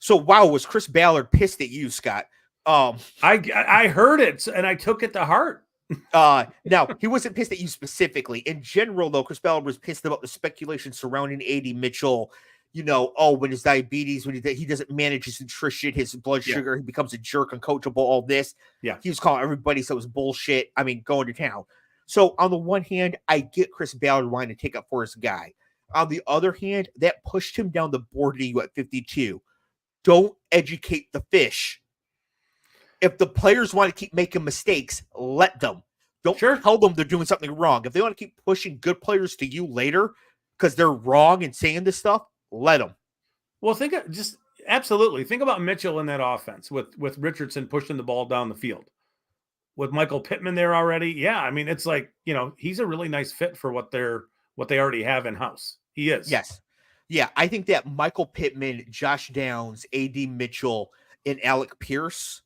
So, wow, was Chris Ballard pissed at you, Scott? I heard it, and I took it to heart. Now, he wasn't pissed at you specifically. In general, though, Chris Ballard was pissed about the speculation surrounding AD Mitchell. When his diabetes, when he doesn't manage his nutrition, his blood sugar, he becomes a jerk, uncoachable, all this. Yeah. He was calling everybody, so it was bullshit. I mean, going to town. So, on the one hand, I get Chris Ballard wanting to take up for his guy. On the other hand, that pushed him down the board to you at 52. Don't educate the fish. If the players want to keep making mistakes, let them. Don't tell them they're doing something wrong. If they want to keep pushing good players to you later because they're wrong and saying this stuff, let them. Well, absolutely. Think about Mitchell in that offense with Richardson pushing the ball down the field. With Michael Pittman there already. Yeah, I mean, it's like, he's a really nice fit for what they already have in-house. He is. Yes. Yeah, I think that Michael Pittman, Josh Downs, AD Mitchell, and Alec Pierce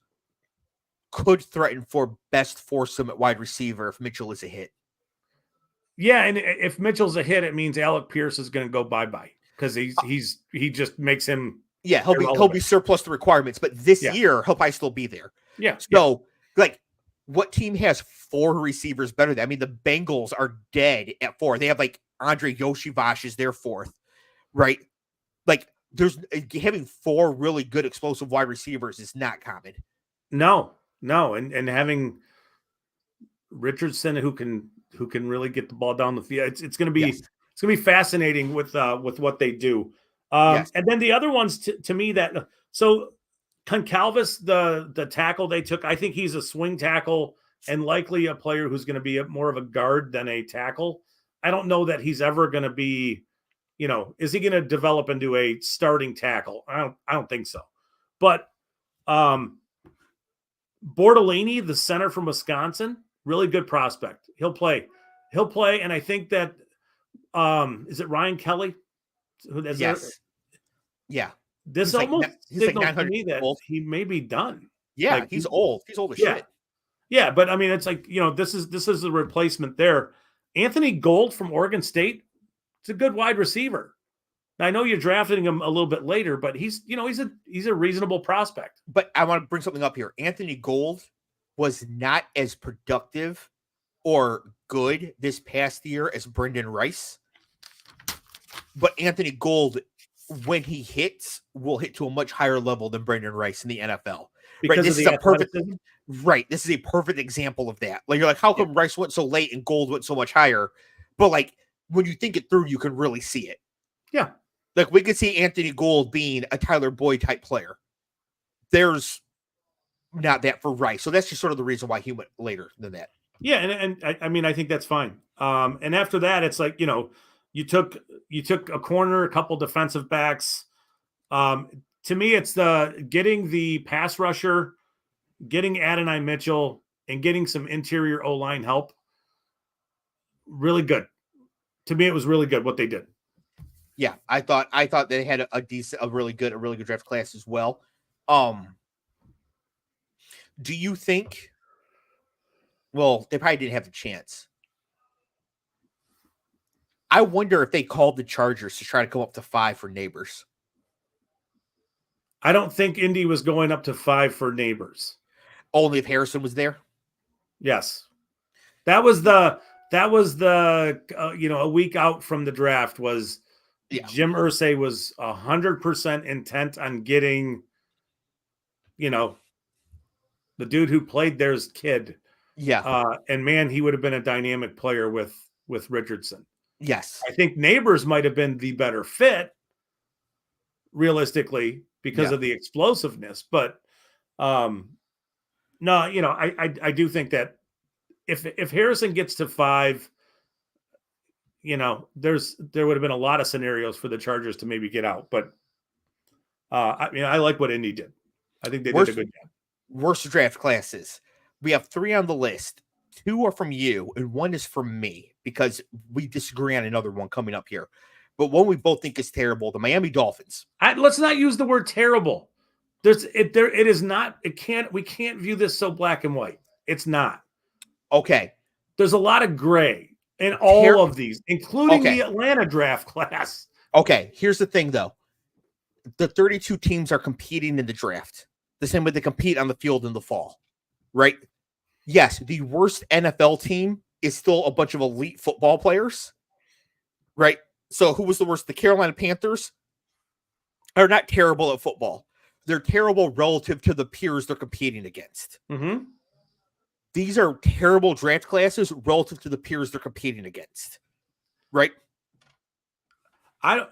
could threaten for best foursome at wide receiver if Mitchell is a hit. Yeah, and if Mitchell's a hit, it means Alec Pierce is going to go bye-bye because he just makes him. Yeah, he'll be surplus to requirements, but this year he'll probably still be there. Yeah. So what team has 4 receivers better than? I mean, the Bengals are dead at 4. They have like Andre Yoshivash is their 4th, right? Like there's having 4 really good explosive wide receivers is not common. No, and having Richardson who can really get the ball down the field. It's going to be it's going to be fascinating with what they do. And then the other ones to me so Concalvis, the tackle they took, I think he's a swing tackle and likely a player who's going to be more of a guard than a tackle. I don't know that he's ever going to be, is he going to develop into a starting tackle? I don't think so. But Bortolini, the center from Wisconsin, really good prospect. He'll play, and I think that is it Ryan Kelly? Yes. Yeah. This almost signals to me that he may be done. Yeah, like, he's old. He's old as shit. Yeah, but I mean, it's like, this is a replacement there. Anthony Gold from Oregon State, it's a good wide receiver. Now, I know you're drafting him a little bit later, but he's a reasonable prospect. But I want to bring something up here. Anthony Gold was not as productive or good this past year as Brendan Rice. But Anthony Gold, when he hits, will hit to a much higher level than Brendan Rice in the NFL. Because this is a perfect This is a perfect example of that. Like you're like, how come Rice went so late and Gold went so much higher? But like when you think it through, you can really see it. Yeah. Like we could see Anthony Gold being a Tyler Boyd type player. There's not that for Rice. So that's just sort of the reason why he went later than that. Yeah, and I mean I think that's fine. And after that, it's like, you took a corner, a couple defensive backs. To me, it's getting the pass rusher, getting Adonai Mitchell, and getting some interior O-line help. Really good. To me, it was really good what they did. Yeah, I thought they had a really good draft class as well. Do you think? Well, they probably didn't have a chance. I wonder if they called the Chargers to try to come up to 5 for Neighbors. I don't think Indy was going up to 5 for Neighbors. Only if Harrison was there? Yes. That was the a week out from the draft was Jim Irsay was 100% intent on getting, the dude who played there's kid. Yeah. And man, he would have been a dynamic player with Richardson. Yes. I think Neighbors might have been the better fit realistically because of the explosiveness. But no, I do think that if Harrison gets to 5, there would have been a lot of scenarios for the Chargers to maybe get out. But I like what Indy did. I think they did a good job. Worst draft classes. We have 3 on the list. 2 are from you, and 1 is from me because we disagree on another one coming up here. But one we both think is terrible: the Miami Dolphins. Let's not use the word terrible. It is not. We can't view this so black and white. It's not. Okay. There's a lot of gray in all of these, including the Atlanta draft class. Okay. Here's the thing, though. The 32 teams are competing in the draft the same way they compete on the field in the fall, right? Yes, the worst NFL team is still a bunch of elite football players, right? So who was the worst? The Carolina Panthers are not terrible at football. They're terrible relative to the peers they're competing against. Mm-hmm. These are terrible draft classes relative to the peers they're competing against, right? I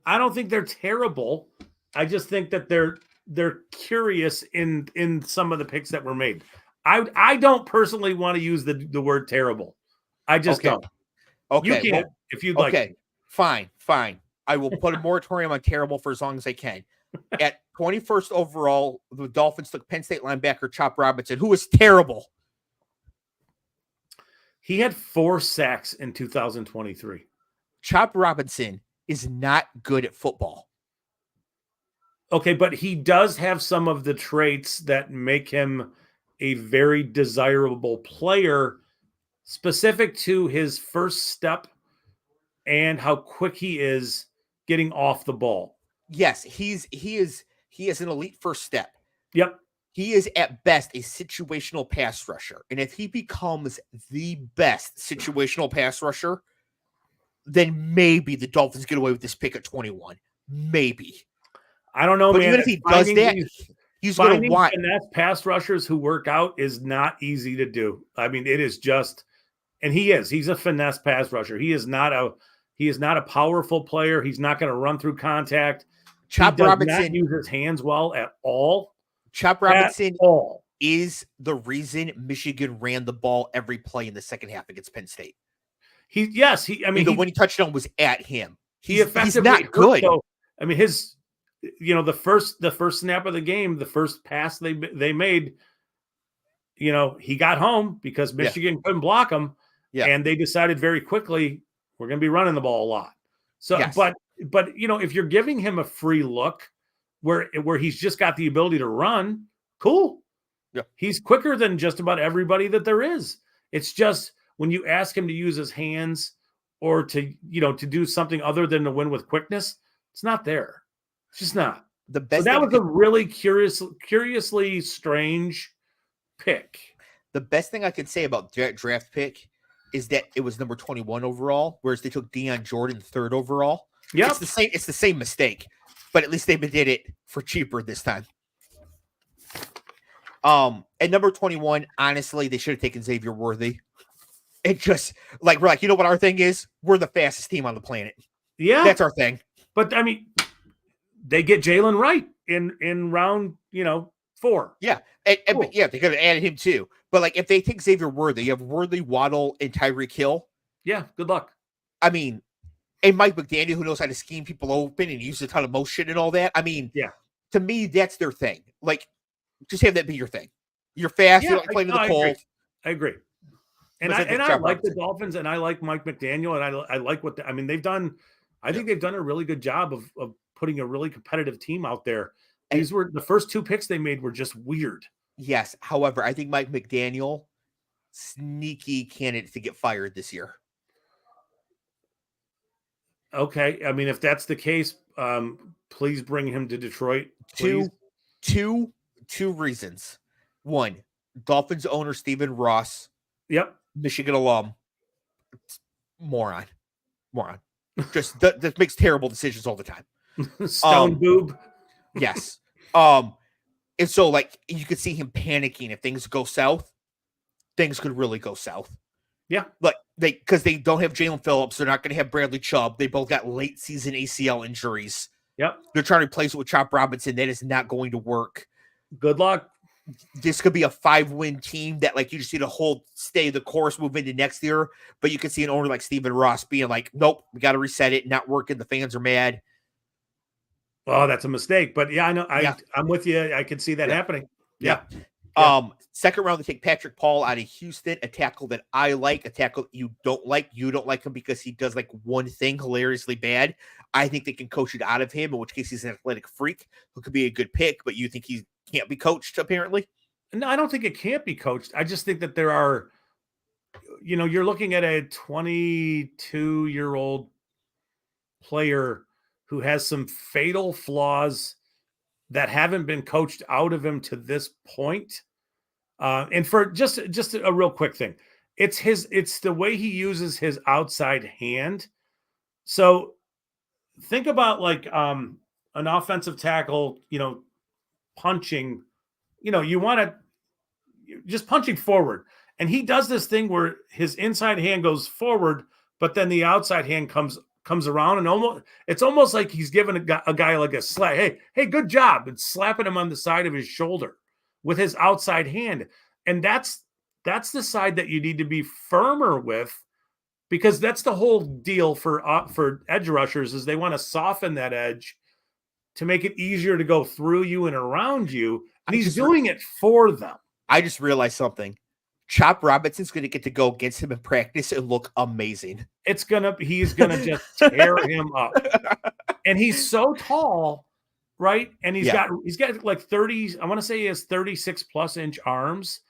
don't think they're terrible. I just think that they're curious in some of the picks that were made. I don't personally want to use the word terrible. I just don't. Okay. You can if you'd like. Okay. Fine. I will put a moratorium on terrible for as long as I can. At 21st overall, the Dolphins took Penn State linebacker Chop Robinson, who was terrible. He had 4 sacks in 2023. Chop Robinson is not good at football. Okay, but he does have some of the traits that make him a very desirable player, specific to his first step and how quick he is getting off the ball. Yes, he is an elite first step. Yep. He is at best a situational pass rusher. And if he becomes the best situational pass rusher, then maybe the Dolphins get away with this pick at 21. Maybe. I don't know, but man. Even if he does that, he's going to want finesse pass rushers who work out is not easy to do. I mean, it is just, and he's a finesse pass rusher. He is not a powerful player. He's not going to run through contact. Chop Robinson not use his hands well at all. Chop Robinson is the reason Michigan ran the ball every play in the second half against Penn State. When he touchdown was at him. He's not good. Though. I mean, the first snap of the game, the first pass they made, he got home because Michigan couldn't block him. Yeah. And they decided very quickly, we're going to be running the ball a lot. So, yes. but if you're giving him a free look where he's just got the ability to run, cool. Yeah. He's quicker than just about everybody that there is. It's just when you ask him to use his hands or to do something other than to win with quickness, it's not there. It's just not. The best. So that was a really curiously strange pick. The best thing I could say about that draft pick is that it was number 21 overall, whereas they took Deion Jordan 3rd overall. Yeah, it's the same mistake, but at least they did it for cheaper this time. At number 21, honestly, they should have taken Xavier Worthy. It just we're like, you know what our thing is? We're the fastest team on the planet. Yeah, that's our thing. But I mean, they get Jalen Wright in round 4. Yeah, cool. But they could have added him too. But if they take Xavier Worthy, you have Worthy, Waddle, and Tyreek Hill. Yeah, good luck. I mean, and Mike McDaniel, who knows how to scheme people open and use a ton of motion and all that. I mean, yeah, to me, that's their thing. Just have that be your thing. You're fast. You like playing in the cold. I agree. And I like the Dolphins, and I like Mike McDaniel, and I like what they've done. I think they've done a really good job of putting a really competitive team out there. These were the first 2 picks they made were just weird. Yes. However, I think Mike McDaniel, sneaky candidate to get fired this year. Okay. I mean, if that's the case, please bring him to Detroit. Please. Two reasons. 1, Dolphins owner Stephen Ross. Yep. Michigan alum. Moron. Just that makes terrible decisions all the time. Stone boob. Yes. And so you could see him panicking if things go south. Things could really go south. Yeah. Because they don't have Jalen Phillips. They're not going to have Bradley Chubb. They both got late season ACL injuries. Yep. They're trying to replace it with Chop Robinson. That is not going to work. Good luck. this could be a 5-win team that like you just need to stay the course, move into next year. But you can see an owner like Stephen Ross being like, nope, we got to reset it. Not working. The fans are mad. Oh, that's a mistake. But yeah, I know. I'm with you. I can see that happening. Yeah. Second round, they take Patrick Paul out of Houston, a tackle that I like, a tackle you don't like. You don't like him because he does like one thing hilariously bad. I think they can coach it out of him, in which case he's an athletic freak who could be a good pick, but you think he can't be coached, apparently? No, I don't think it can't be coached. I just think that there are, you're looking at a 22-year-old player who has some fatal flaws that haven't been coached out of him to this point. And for just a real quick thing, it's the way he uses his outside hand. So think about like an offensive tackle, punching, you want to just punching forward. And he does this thing where his inside hand goes forward, but then the outside hand comes around, and it's almost like he's giving a guy like a slap. Hey, good job. And slapping him on the side of his shoulder with his outside hand. And that's the side that you need to be firmer with, because that's the whole deal for edge rushers is they want to soften that edge to make it easier to go through you and around you. And he's doing it for them. I just realized something. Chop Robinson's going to get to go against him in practice and look amazing. He's going to just tear him up. And he's so tall, right? And he's got like 30, I want to say he has 36 plus inch arms.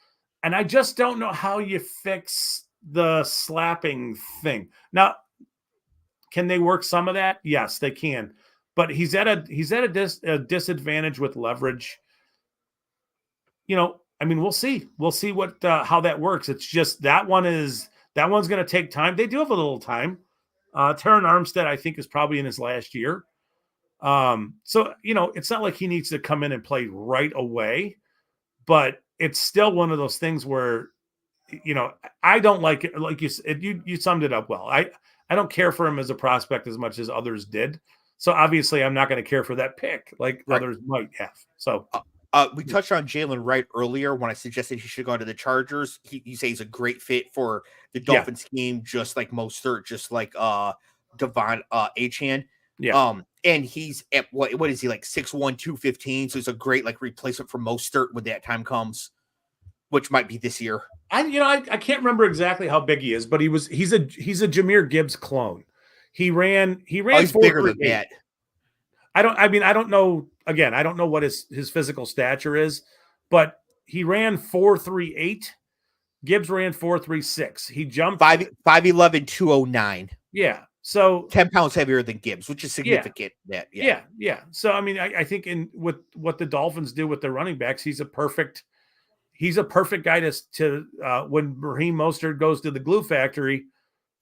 And I just don't know how you fix the slapping thing. Now, can they work some of that? Yes, they can. But he's at a disadvantage with leverage. I mean, we'll see. We'll see what how that works. It's just that one's going to take time. They do have a little time. Terran Armstead, I think, is probably in his last year. So it's not like he needs to come in and play right away, but it's still one of those things where, I don't like it. Like you said, you summed it up well. I don't care for him as a prospect as much as others did. So obviously, I'm not going to care for that pick like others might have. So. We touched on Jalen Wright earlier when I suggested he should go to the Chargers. You say he's a great fit for the Dolphins scheme, just like Mostert, just like Devon Achane. Yeah. And he's at what is he, like 6'1", 215? So he's a great like replacement for Mostert when that time comes, which might be this year. I can't remember exactly how big he is, but he's a Jahmyr Gibbs clone. He ran. Oh, he's bigger than that. I don't know. Again, I don't know what his physical stature is, but he ran 4.38. Gibbs ran 4.36. He jumped 5'11", 209. Yeah. So 10 pounds heavier than Gibbs, which is significant. Yeah. So I mean, I think with what the Dolphins do with their running backs, he's a perfect guy to when Raheem Mostert goes to the glue factory.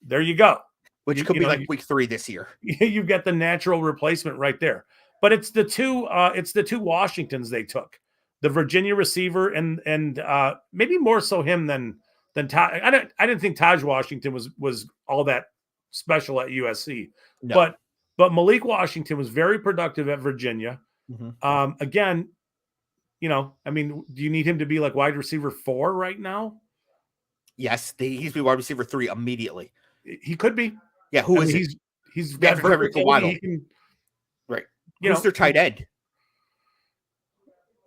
There you go. Which could be like week 3 this year. You've got the natural replacement right there. But it's the two Washingtons they took, the Virginia receiver and maybe more so him than Todd. I didn't think Taj Washington was all that special at USC, no. But Malik Washington was very productive at Virginia. Mm-hmm. Again, I mean, do you need him to be like wide receiver 4 right now? Yes, he's be wide receiver 3 immediately. He could be. Yeah, who is it? He's got Waddle. Right. Who's their tight end?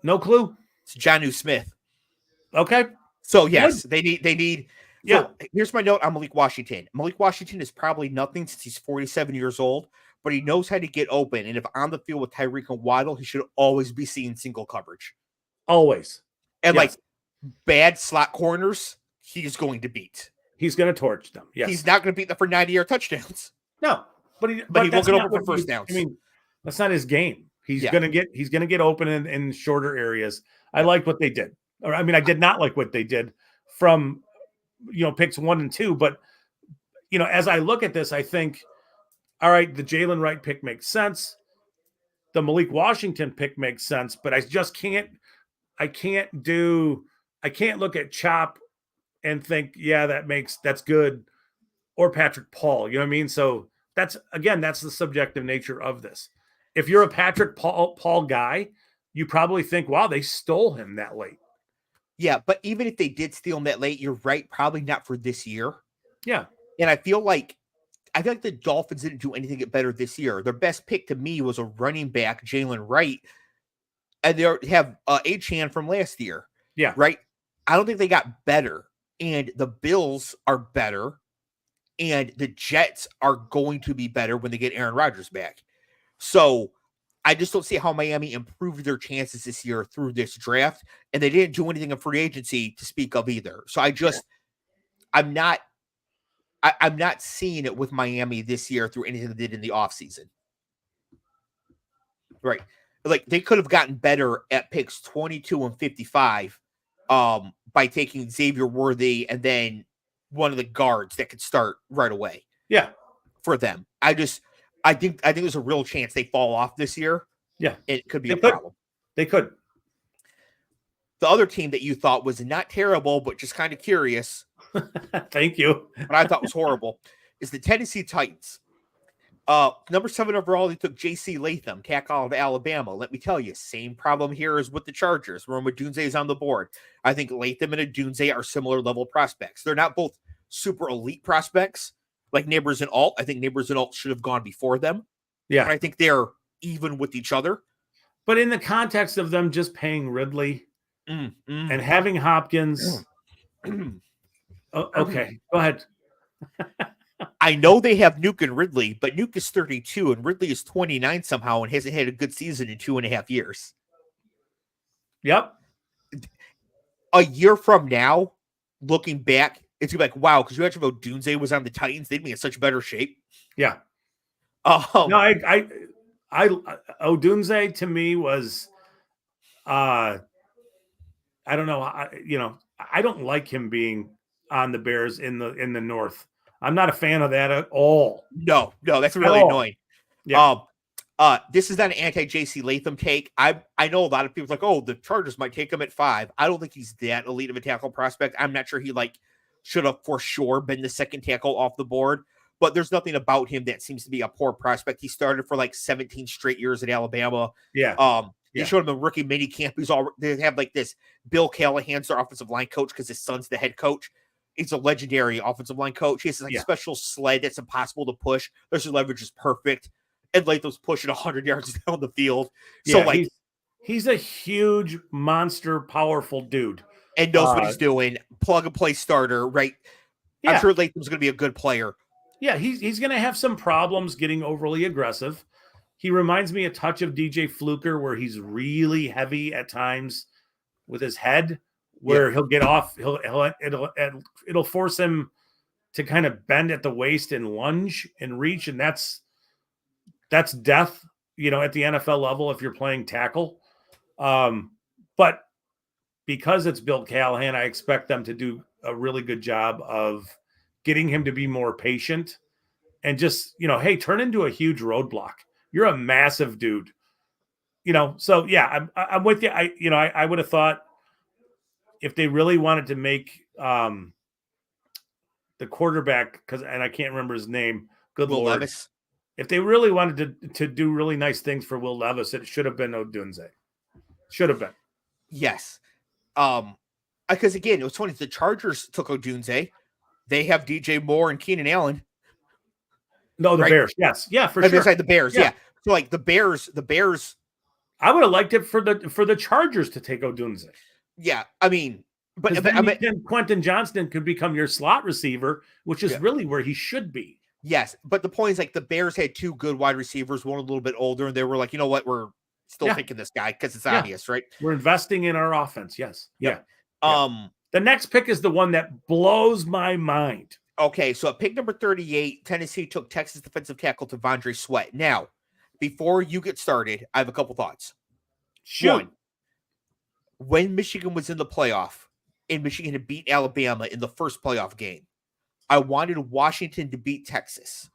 No clue. It's Jonnu Smith. Okay. So yes, they need. Yeah. So, here's my note on Malik Washington. Malik Washington is probably nothing since he's 47 years old, but he knows how to get open. And if on the field with Tyreek and Waddle, he should always be seeing single coverage. Always. And like bad slot corners, he's going to beat. He's going to torch them. Yes. He's not going to beat them for 90-yard touchdowns. No, but he will get open for first downs. I mean, that's not his game. He's going to get open in shorter areas. I liked what they did. Or I mean, I did not like what they did from picks 1 and 2, but as I look at this, I think, all right, the Jalen Wright pick makes sense. The Malik Washington pick makes sense, but I just can't look at Chop and think, that's good, or Patrick Paul. You know what I mean? So that's the subjective nature of this. If you're a Patrick Paul guy, you probably think, wow, they stole him that late. Yeah, but even if they did steal him that late, you're right, probably not for this year. Yeah. And I feel like the Dolphins didn't do anything better this year. Their best pick to me was a running back, Jalen Wright, and they have Achan from last year. Yeah. Right? I don't think they got better. And the Bills are better. And the Jets are going to be better when they get Aaron Rodgers back. So I just don't see how Miami improved their chances this year through this draft. And they didn't do anything in free agency to speak of either. So I'm not seeing it with Miami this year through anything they did in the offseason. Right. Like they could have gotten better at picks 22 and 55 by taking Xavier Worthy and then one of the guards that could start right away. Yeah. For them. I think there's a real chance they fall off this year. Yeah. It could be a problem. They could. The other team that you thought was not terrible, but just kind of curious. Thank you. But I thought was horrible is the Tennessee Titans. Number 7 overall, they took J.C. Latham, tackle of Alabama. Let me tell you, same problem here as with the Chargers. Rome Odunze is on the board. I think Latham and Odunze are similar level prospects. They're not both super elite prospects like Neighbors and Alt. I think Neighbors and Alt should have gone before them. Yeah. But I think they're even with each other. But in the context of them just paying Ridley and having Hopkins. Okay, go ahead. I know they have Nuke and Ridley, but Nuke is 32 and Ridley is 29 somehow and hasn't had a good season in 2.5 years. Yep. A year from now, looking back, it's gonna be like, wow, because you imagine if Odunze was on the Titans, they'd be in such better shape. Yeah. No, I Odunze to me was, I don't know, I don't like him being on the Bears in the North. I'm not a fan of that at all. No, that's really annoying. Yeah. This is not an anti-JC Latham take. I know a lot of people like, oh, the Chargers might take him at 5. I don't think he's that elite of a tackle prospect. I'm not sure he should have for sure been the second tackle off the board, but there's nothing about him that seems to be a poor prospect. He started for 17 straight years at Alabama. Yeah. They showed him a rookie mini camp. They have this Bill Callahan's their offensive line coach because his son's the head coach. He's a legendary offensive line coach. He has a special sled that's impossible to push. Their leverage is perfect. And Latham's pushing 100 yards down the field. So he's a huge monster, powerful dude. And knows what he's doing. Plug and play starter, right? Yeah. I'm sure Latham's going to be a good player. Yeah, he's going to have some problems getting overly aggressive. He reminds me a touch of DJ Fluker, where he's really heavy at times with his head, where he'll get off. It'll force him to kind of bend at the waist and lunge and reach, and that's death, at the NFL level if you're playing tackle. But because it's Bill Callahan, I expect them to do a really good job of getting him to be more patient and just, hey, turn into a huge roadblock. You're a massive dude, So yeah, I'm with you. I would have thought if they really wanted to make the quarterback, and I can't remember his name. Good Will Lord. Levis. If they really wanted to do really nice things for Will Levis, it should have been Odunze. Should have been. Yes. Because again, it was funny. The Chargers took Odunze. They have DJ Moore and Keenan Allen. No, the Bears. Yes. Yeah, for sure. The Bears. Yeah. So the Bears. I would have liked it for the Chargers to take Odunze. Yeah. I mean, but then Quentin Johnston could become your slot receiver, which is really where he should be. Yes. But the point is the Bears had 2 good wide receivers, one a little bit older, and they were like, you know what? We're still thinking this guy because it's obvious, right? We're investing in our offense. Yes. Yeah. The next pick is the one that blows my mind. Okay, so at pick number 38, Tennessee took Texas defensive tackle T'Vondre Sweat. Now, before you get started, I have a couple thoughts. Shoot. One, when Michigan was in the playoff, and Michigan had beat Alabama in the first playoff game, I wanted Washington to beat Texas.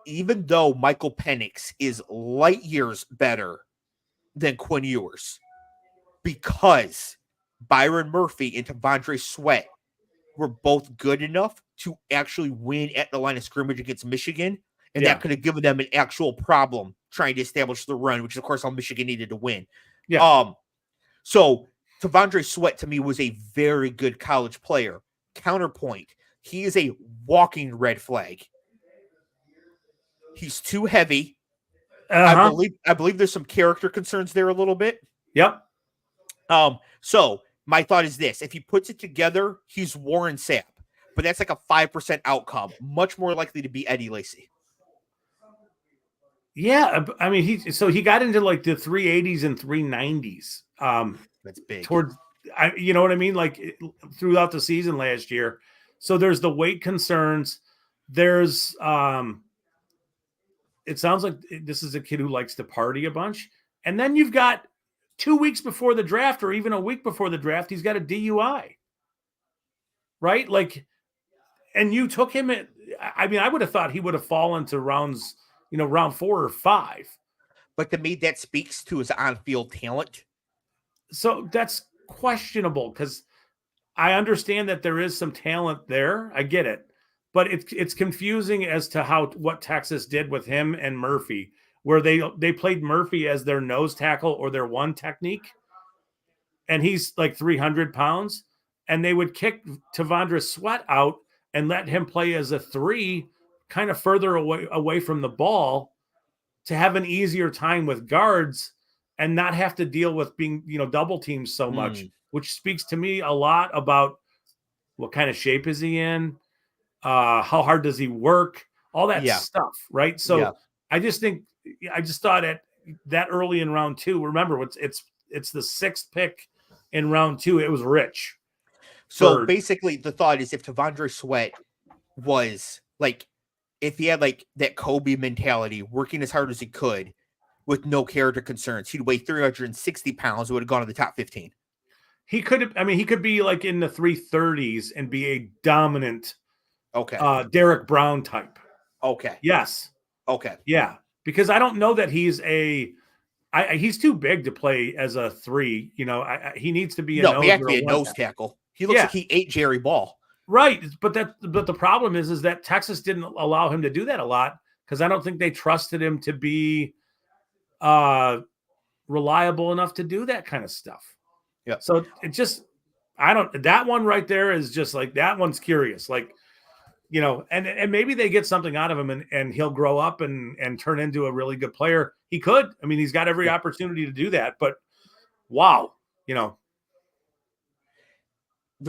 Even though Michael Penix is light years better than Quinn Ewers, because Byron Murphy and T'Vondre Sweat were both good enough to actually win at the line of scrimmage against Michigan, and that could have given them an actual problem trying to establish the run, which is, of course, all Michigan needed to win. Yeah. So T'Vondre Sweat, to me, was a very good college player. Counterpoint, he is a walking red flag. He's too heavy. Uh-huh. I believe there's some character concerns there a little bit. Yep. So my thought is this: if he puts it together, he's Warren Sapp, but that's like a 5% outcome. Much more likely to be Eddie Lacy. Yeah, I mean, he got into like the 380s and 390s. That's big. Towards, you know what I mean? Like throughout the season last year. So there's the weight concerns. There's, it sounds like this is a kid who likes to party a bunch. And then you've got 2 weeks before the draft, or even a week before the draft, he's got a DUI. Right? Like, and you took him at, I mean, I would have thought he would have fallen to rounds, round 4 or 5. But to me, that speaks to his on-field talent. So that's questionable, because I understand that there is some talent there. I get it. But it's confusing as to what Texas did with him and Murphy, where they played Murphy as their nose tackle or their one technique, and he's like 300 pounds, and they would kick T'Vondre Sweat out and let him play as a 3, kind of further away from the ball, to have an easier time with guards and not have to deal with being, double teamed so much, which speaks to me a lot about what kind of shape is he in, how hard does he work, all that stuff, right? So I just thought at that early in round 2, remember, it's the 6th pick in round 2. It was rich. So basically, the thought is, if T'Vondre Sweat was like, if he had like that Kobe mentality, working as hard as he could with no character concerns, he'd weigh 360 pounds, would have gone to the top 15. He could be like in the 330s and be a dominant, Derek Brown type. Okay. Yes. Okay. Yeah. Because I don't know that he's he's too big to play as a 3. He needs to be he has to be a nose tackle. He looks like he ate Jerry Ball. Right. But the problem is that Texas didn't allow him to do that a lot, because I don't think they trusted him to be reliable enough to do that kind of stuff. Yeah. So that one right there is just like, that one's curious. Like, and maybe they get something out of him, and he'll grow up and turn into a really good player. He could. I mean, he's got every opportunity to do that, but wow, The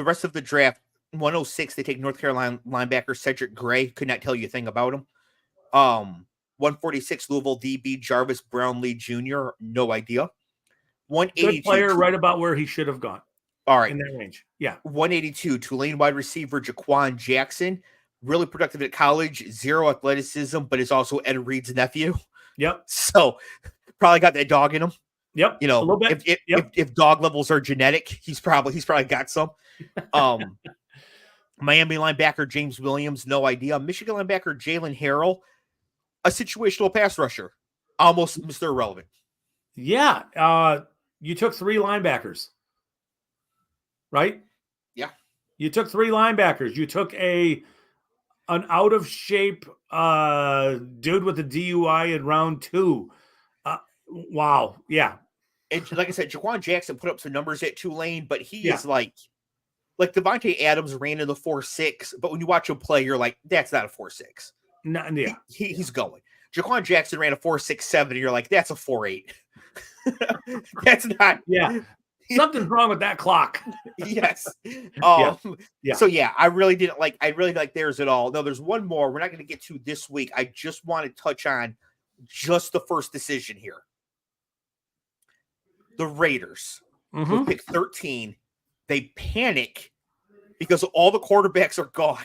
rest of the draft, 106, they take North Carolina linebacker Cedric Gray. Could not tell you a thing about him. 146, Louisville DB Jarvis Brownlee Jr. No idea. 182, good player, right about where he should have gone. All right. In that range. Yeah. 182, Tulane wide receiver Jaquan Jackson. Really productive at college, 0 athleticism, but is also Ed Reed's nephew. Yep. So probably got that dog in him. Yep. A little bit. If dog levels are genetic, he's probably got some. Miami linebacker James Williams, no idea. Michigan linebacker Jalen Harrell, a situational pass rusher, almost Mr. Irrelevant. Yeah. You took 3 linebackers, right? Yeah. You took 3 linebackers. You took an out of shape dude with a DUI in round 2. Wow. Yeah. And like I said, Jaquan Jackson put up some numbers at Tulane, but he is like Devontae Adams ran in the 4.6, but when you watch him play, you're like, that's not a 4.6. No, yeah. He's going. Jaquan Jackson ran a 4.67, and you're like, that's a 4.8. That's not. Yeah. Something's wrong with that clock. Yes. Yeah. So I really like theirs at all. No, there's one more we're not going to get to this week. I just want to touch on just the first decision here. The Raiders with pick 13, they panic because all the quarterbacks are gone.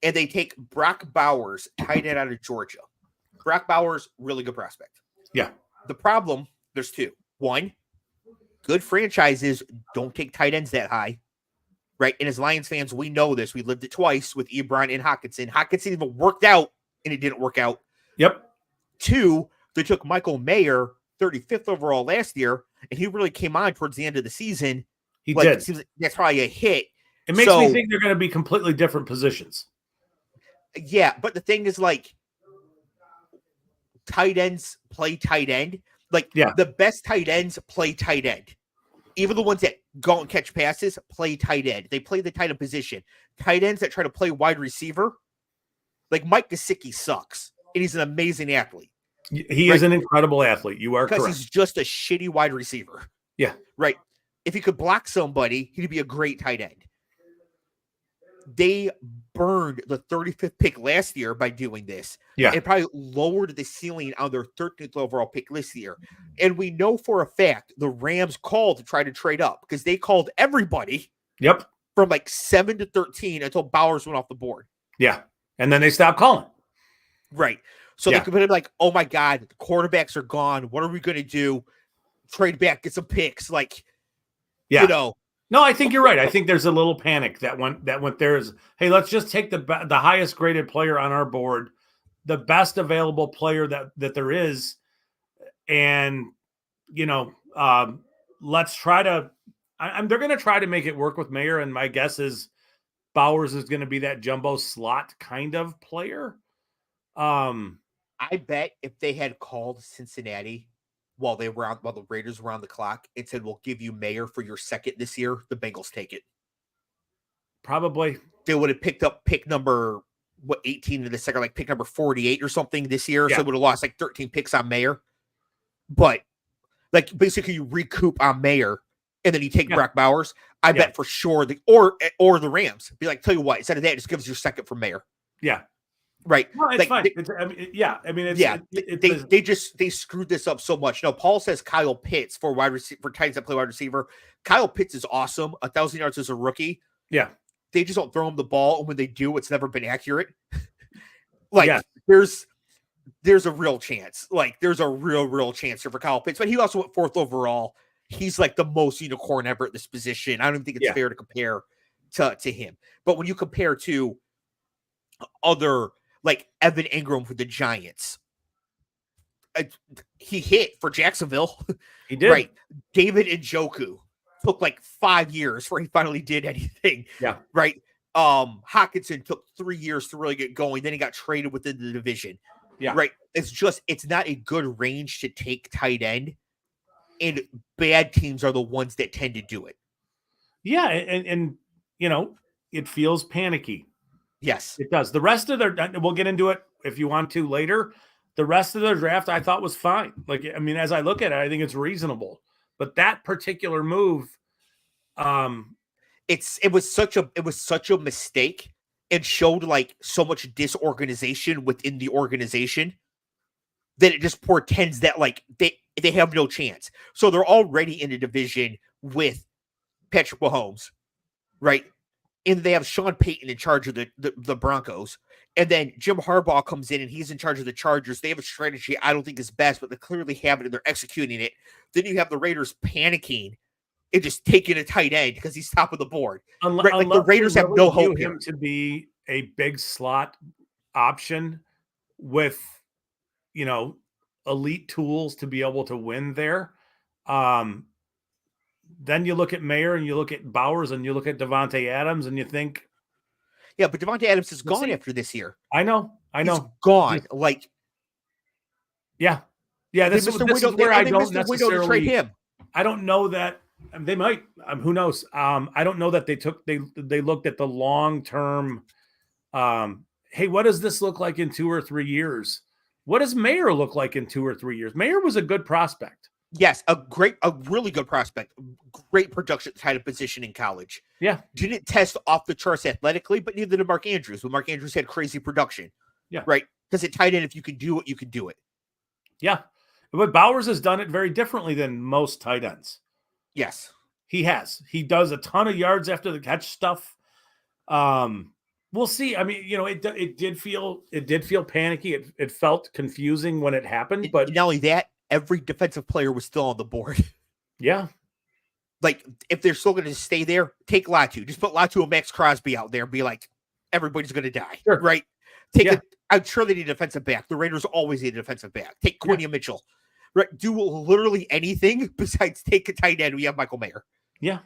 And they take Brock Bowers, tight end out of Georgia. Brock Bowers, really good prospect. Yeah. The problem, there's 2. 1, good franchises don't take tight ends that high, right? And as Lions fans, we know this. We lived it twice with Ebron and Hockenson. Hockenson even worked out, and it didn't work out. Yep. 2, they took Michael Mayer, 35th overall last year, and he really came on towards the end of the season. He did. It seems like that's probably a hit. It makes me think they're going to be completely different positions. Yeah, but the thing is, tight ends play tight end. The best tight ends play tight end. Even the ones that go and catch passes play tight end. They play the tight end position. Tight ends that try to play wide receiver, like Mike Gesicki sucks, and he's an amazing athlete. He is an incredible athlete. You are correct. Because he's just a shitty wide receiver. Yeah. Right. If he could block somebody, he'd be a great tight end. They burned the 35th pick last year by doing this. Yeah. And probably lowered the ceiling on their 13th overall pick this year. And we know for a fact the Rams called to try to trade up because they called everybody. Yep. From like 7 to 13 until Bowers went off the board. Yeah. And then they stopped calling. Right. So they could be like, oh my God, the quarterbacks are gone. What are we going to do? Trade back, get some picks. Like, you know. No, I think you're right. I think there's a little panic that went there is, hey, let's just take the highest graded player on our board, the best available player that there is, and let's try to. They're going to try to make it work with Mayer, and my guess is Bowers is going to be that jumbo slot kind of player. I bet if they had called Cincinnati while the Raiders were on the clock and said, we'll give you Mayer for your second this year, the Bengals take it. Probably. They would have picked up pick number 18 in the second, like pick number 48 or something this year. Yeah. So it would have lost like 13 picks on Mayer. But like basically you recoup on Mayer and then you take Brock Bowers. I bet for sure or the Rams be like, tell you what, instead of that, just give us your second for Mayer. Yeah. Right. No, it's fine. They screwed this up so much. No, Paul says Kyle Pitts for wide receiver, for tight ends that play wide receiver. Kyle Pitts is awesome. 1,000 yards as a rookie. Yeah. They just don't throw him the ball. And when they do, it's never been accurate. There's a real chance. Like there's a real chance here for Kyle Pitts, but he also went 4th overall. He's like the most unicorn ever at this position. I don't even think it's fair to compare to him. But when you compare to other, like Evan Ingram for the Giants, he hit for Jacksonville. He did. Right. David Njoku took like 5 years before he finally did anything. Yeah. Right. Hawkinson took 3 years to really get going. Then he got traded within the division. Yeah. Right. It's not a good range to take tight end. And bad teams are the ones that tend to do it. Yeah. And it feels panicky. Yes, it does. The rest of we'll get into it if you want to later. The rest of their draft I thought was fine. Like, I mean, as I look at it, I think it's reasonable. But that particular move, it was such a mistake and showed like so much disorganization within the organization that it just portends that like they have no chance. So they're already in a division with Patrick Mahomes, right? And they have Sean Payton in charge of the Broncos. And then Jim Harbaugh comes in and he's in charge of the Chargers. They have a strategy I don't think is best, but they clearly have it and they're executing it. Then you have the Raiders panicking and just taking a tight end because he's top of the board. Right? Like the Raiders have no hope here. Him to be a big slot option with, elite tools to be able to win there. Then you look at Mayer and you look at Bowers and you look at Devontae Adams and you think. Yeah, but Devontae Adams is gone after this year. I know. He's gone. Yeah. This is where I don't necessarily trade him. I don't know that they might. Who knows? I don't know that they looked at the long term. Hey, what does this look like in 2 or 3 years? What does Mayer look like in 2 or 3 years? Mayer was a good prospect. Yes, a really good prospect. Great production at the tight end position in college. Yeah. Didn't test off the charts athletically, but neither did Mark Andrews. When Mark Andrews had crazy production. Yeah. Right? Because at tight end, if you can do it, you can do it. Yeah. But Bowers has done it very differently than most tight ends. Yes. He has. He does a ton of yards after the catch stuff. We'll see. I mean, it did feel panicky. It felt confusing when it happened. But not only that, every defensive player was still on the board. Yeah. Like, if they're still going to stay there, take Latu. Just put Latu and Max Crosby out there and be like, everybody's going to die. Sure. Right? I'm sure they need a defensive back. The Raiders always need a defensive back. Take Quinny Mitchell. Right? Do literally anything besides take a tight end. We have Michael Mayer. Yeah.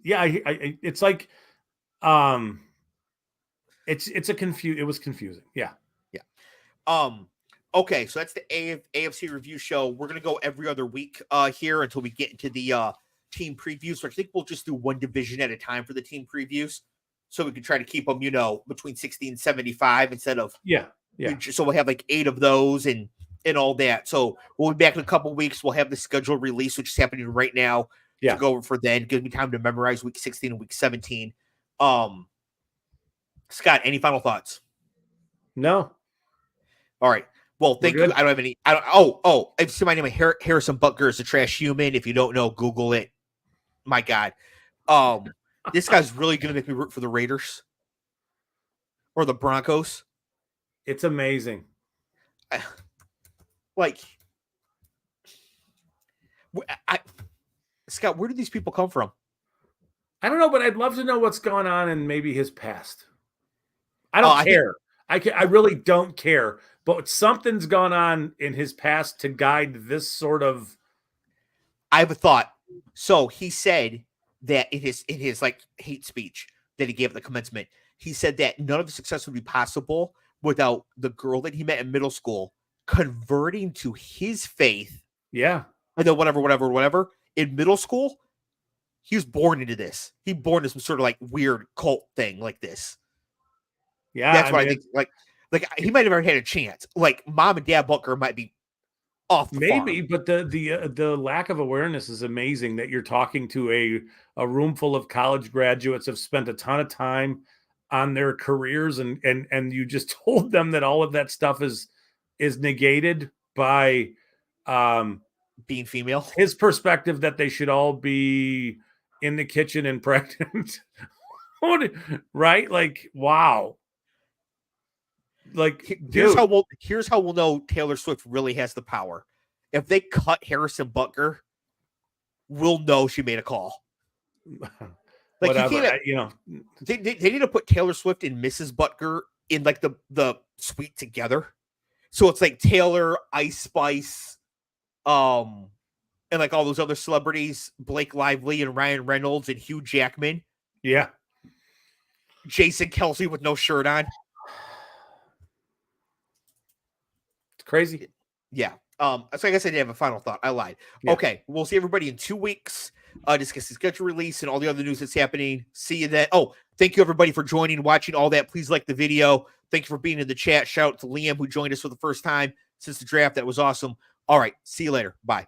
Yeah. It's like, it was confusing. Yeah. Yeah. Okay, so that's the AFC review show. We're gonna go every other week here until we get into the team previews. So I think we'll just do one division at a time for the team previews. So we can try to keep them, between 60 and 75 instead of So we'll have like 8 of those and all that. So we'll be back in a couple of weeks. We'll have the schedule release, which is happening right now to go over for then. Gives me time to memorize week 16 and week 17. Scott, any final thoughts? No. All right. Well, thank you. I don't have any. I've seen my name. Harrison Butker is a trash human. If you don't know, Google it. My God. This guy's really going to make me root for the Raiders or the Broncos. It's amazing. Scott, where do these people come from? I don't know, but I'd love to know what's gone on in maybe his past. I don't care. I really don't care. But something's gone on in his past to guide this sort of. I have a thought. So he said that in his like hate speech that he gave at the commencement, he said that none of the success would be possible without the girl that he met in middle school converting to his faith. Yeah. And then whatever. In middle school, he was born into this. He born into some sort of like weird cult thing like this. Yeah. That's why I think like he might have already had a chance. Like mom and dad Butker might be off the farm. But the lack of awareness is amazing that you're talking to a room full of college graduates have spent a ton of time on their careers and you just told them that all of that stuff is negated by being female. His perspective that they should all be in the kitchen and pregnant. Right? Like, wow. Like, here's how we'll know Taylor Swift really has the power. If they cut Harrison Butker, we'll know she made a call. Like whatever, they need to put Taylor Swift and Mrs. Butker in like the suite together. So it's like Taylor, Ice Spice, and like all those other celebrities, Blake Lively and Ryan Reynolds and Hugh Jackman. Yeah. Jason Kelsey with no shirt on. It's crazy. Yeah. So I guess I didn't have a final thought. I lied. Yeah. Okay. We'll see everybody in 2 weeks. Discuss the schedule release and all the other news that's happening. See you then. Oh, thank you everybody for joining, watching all that. Please like the video. Thank you for being in the chat. Shout out to Liam who joined us for the first time since the draft. That was awesome. All right. See you later. Bye.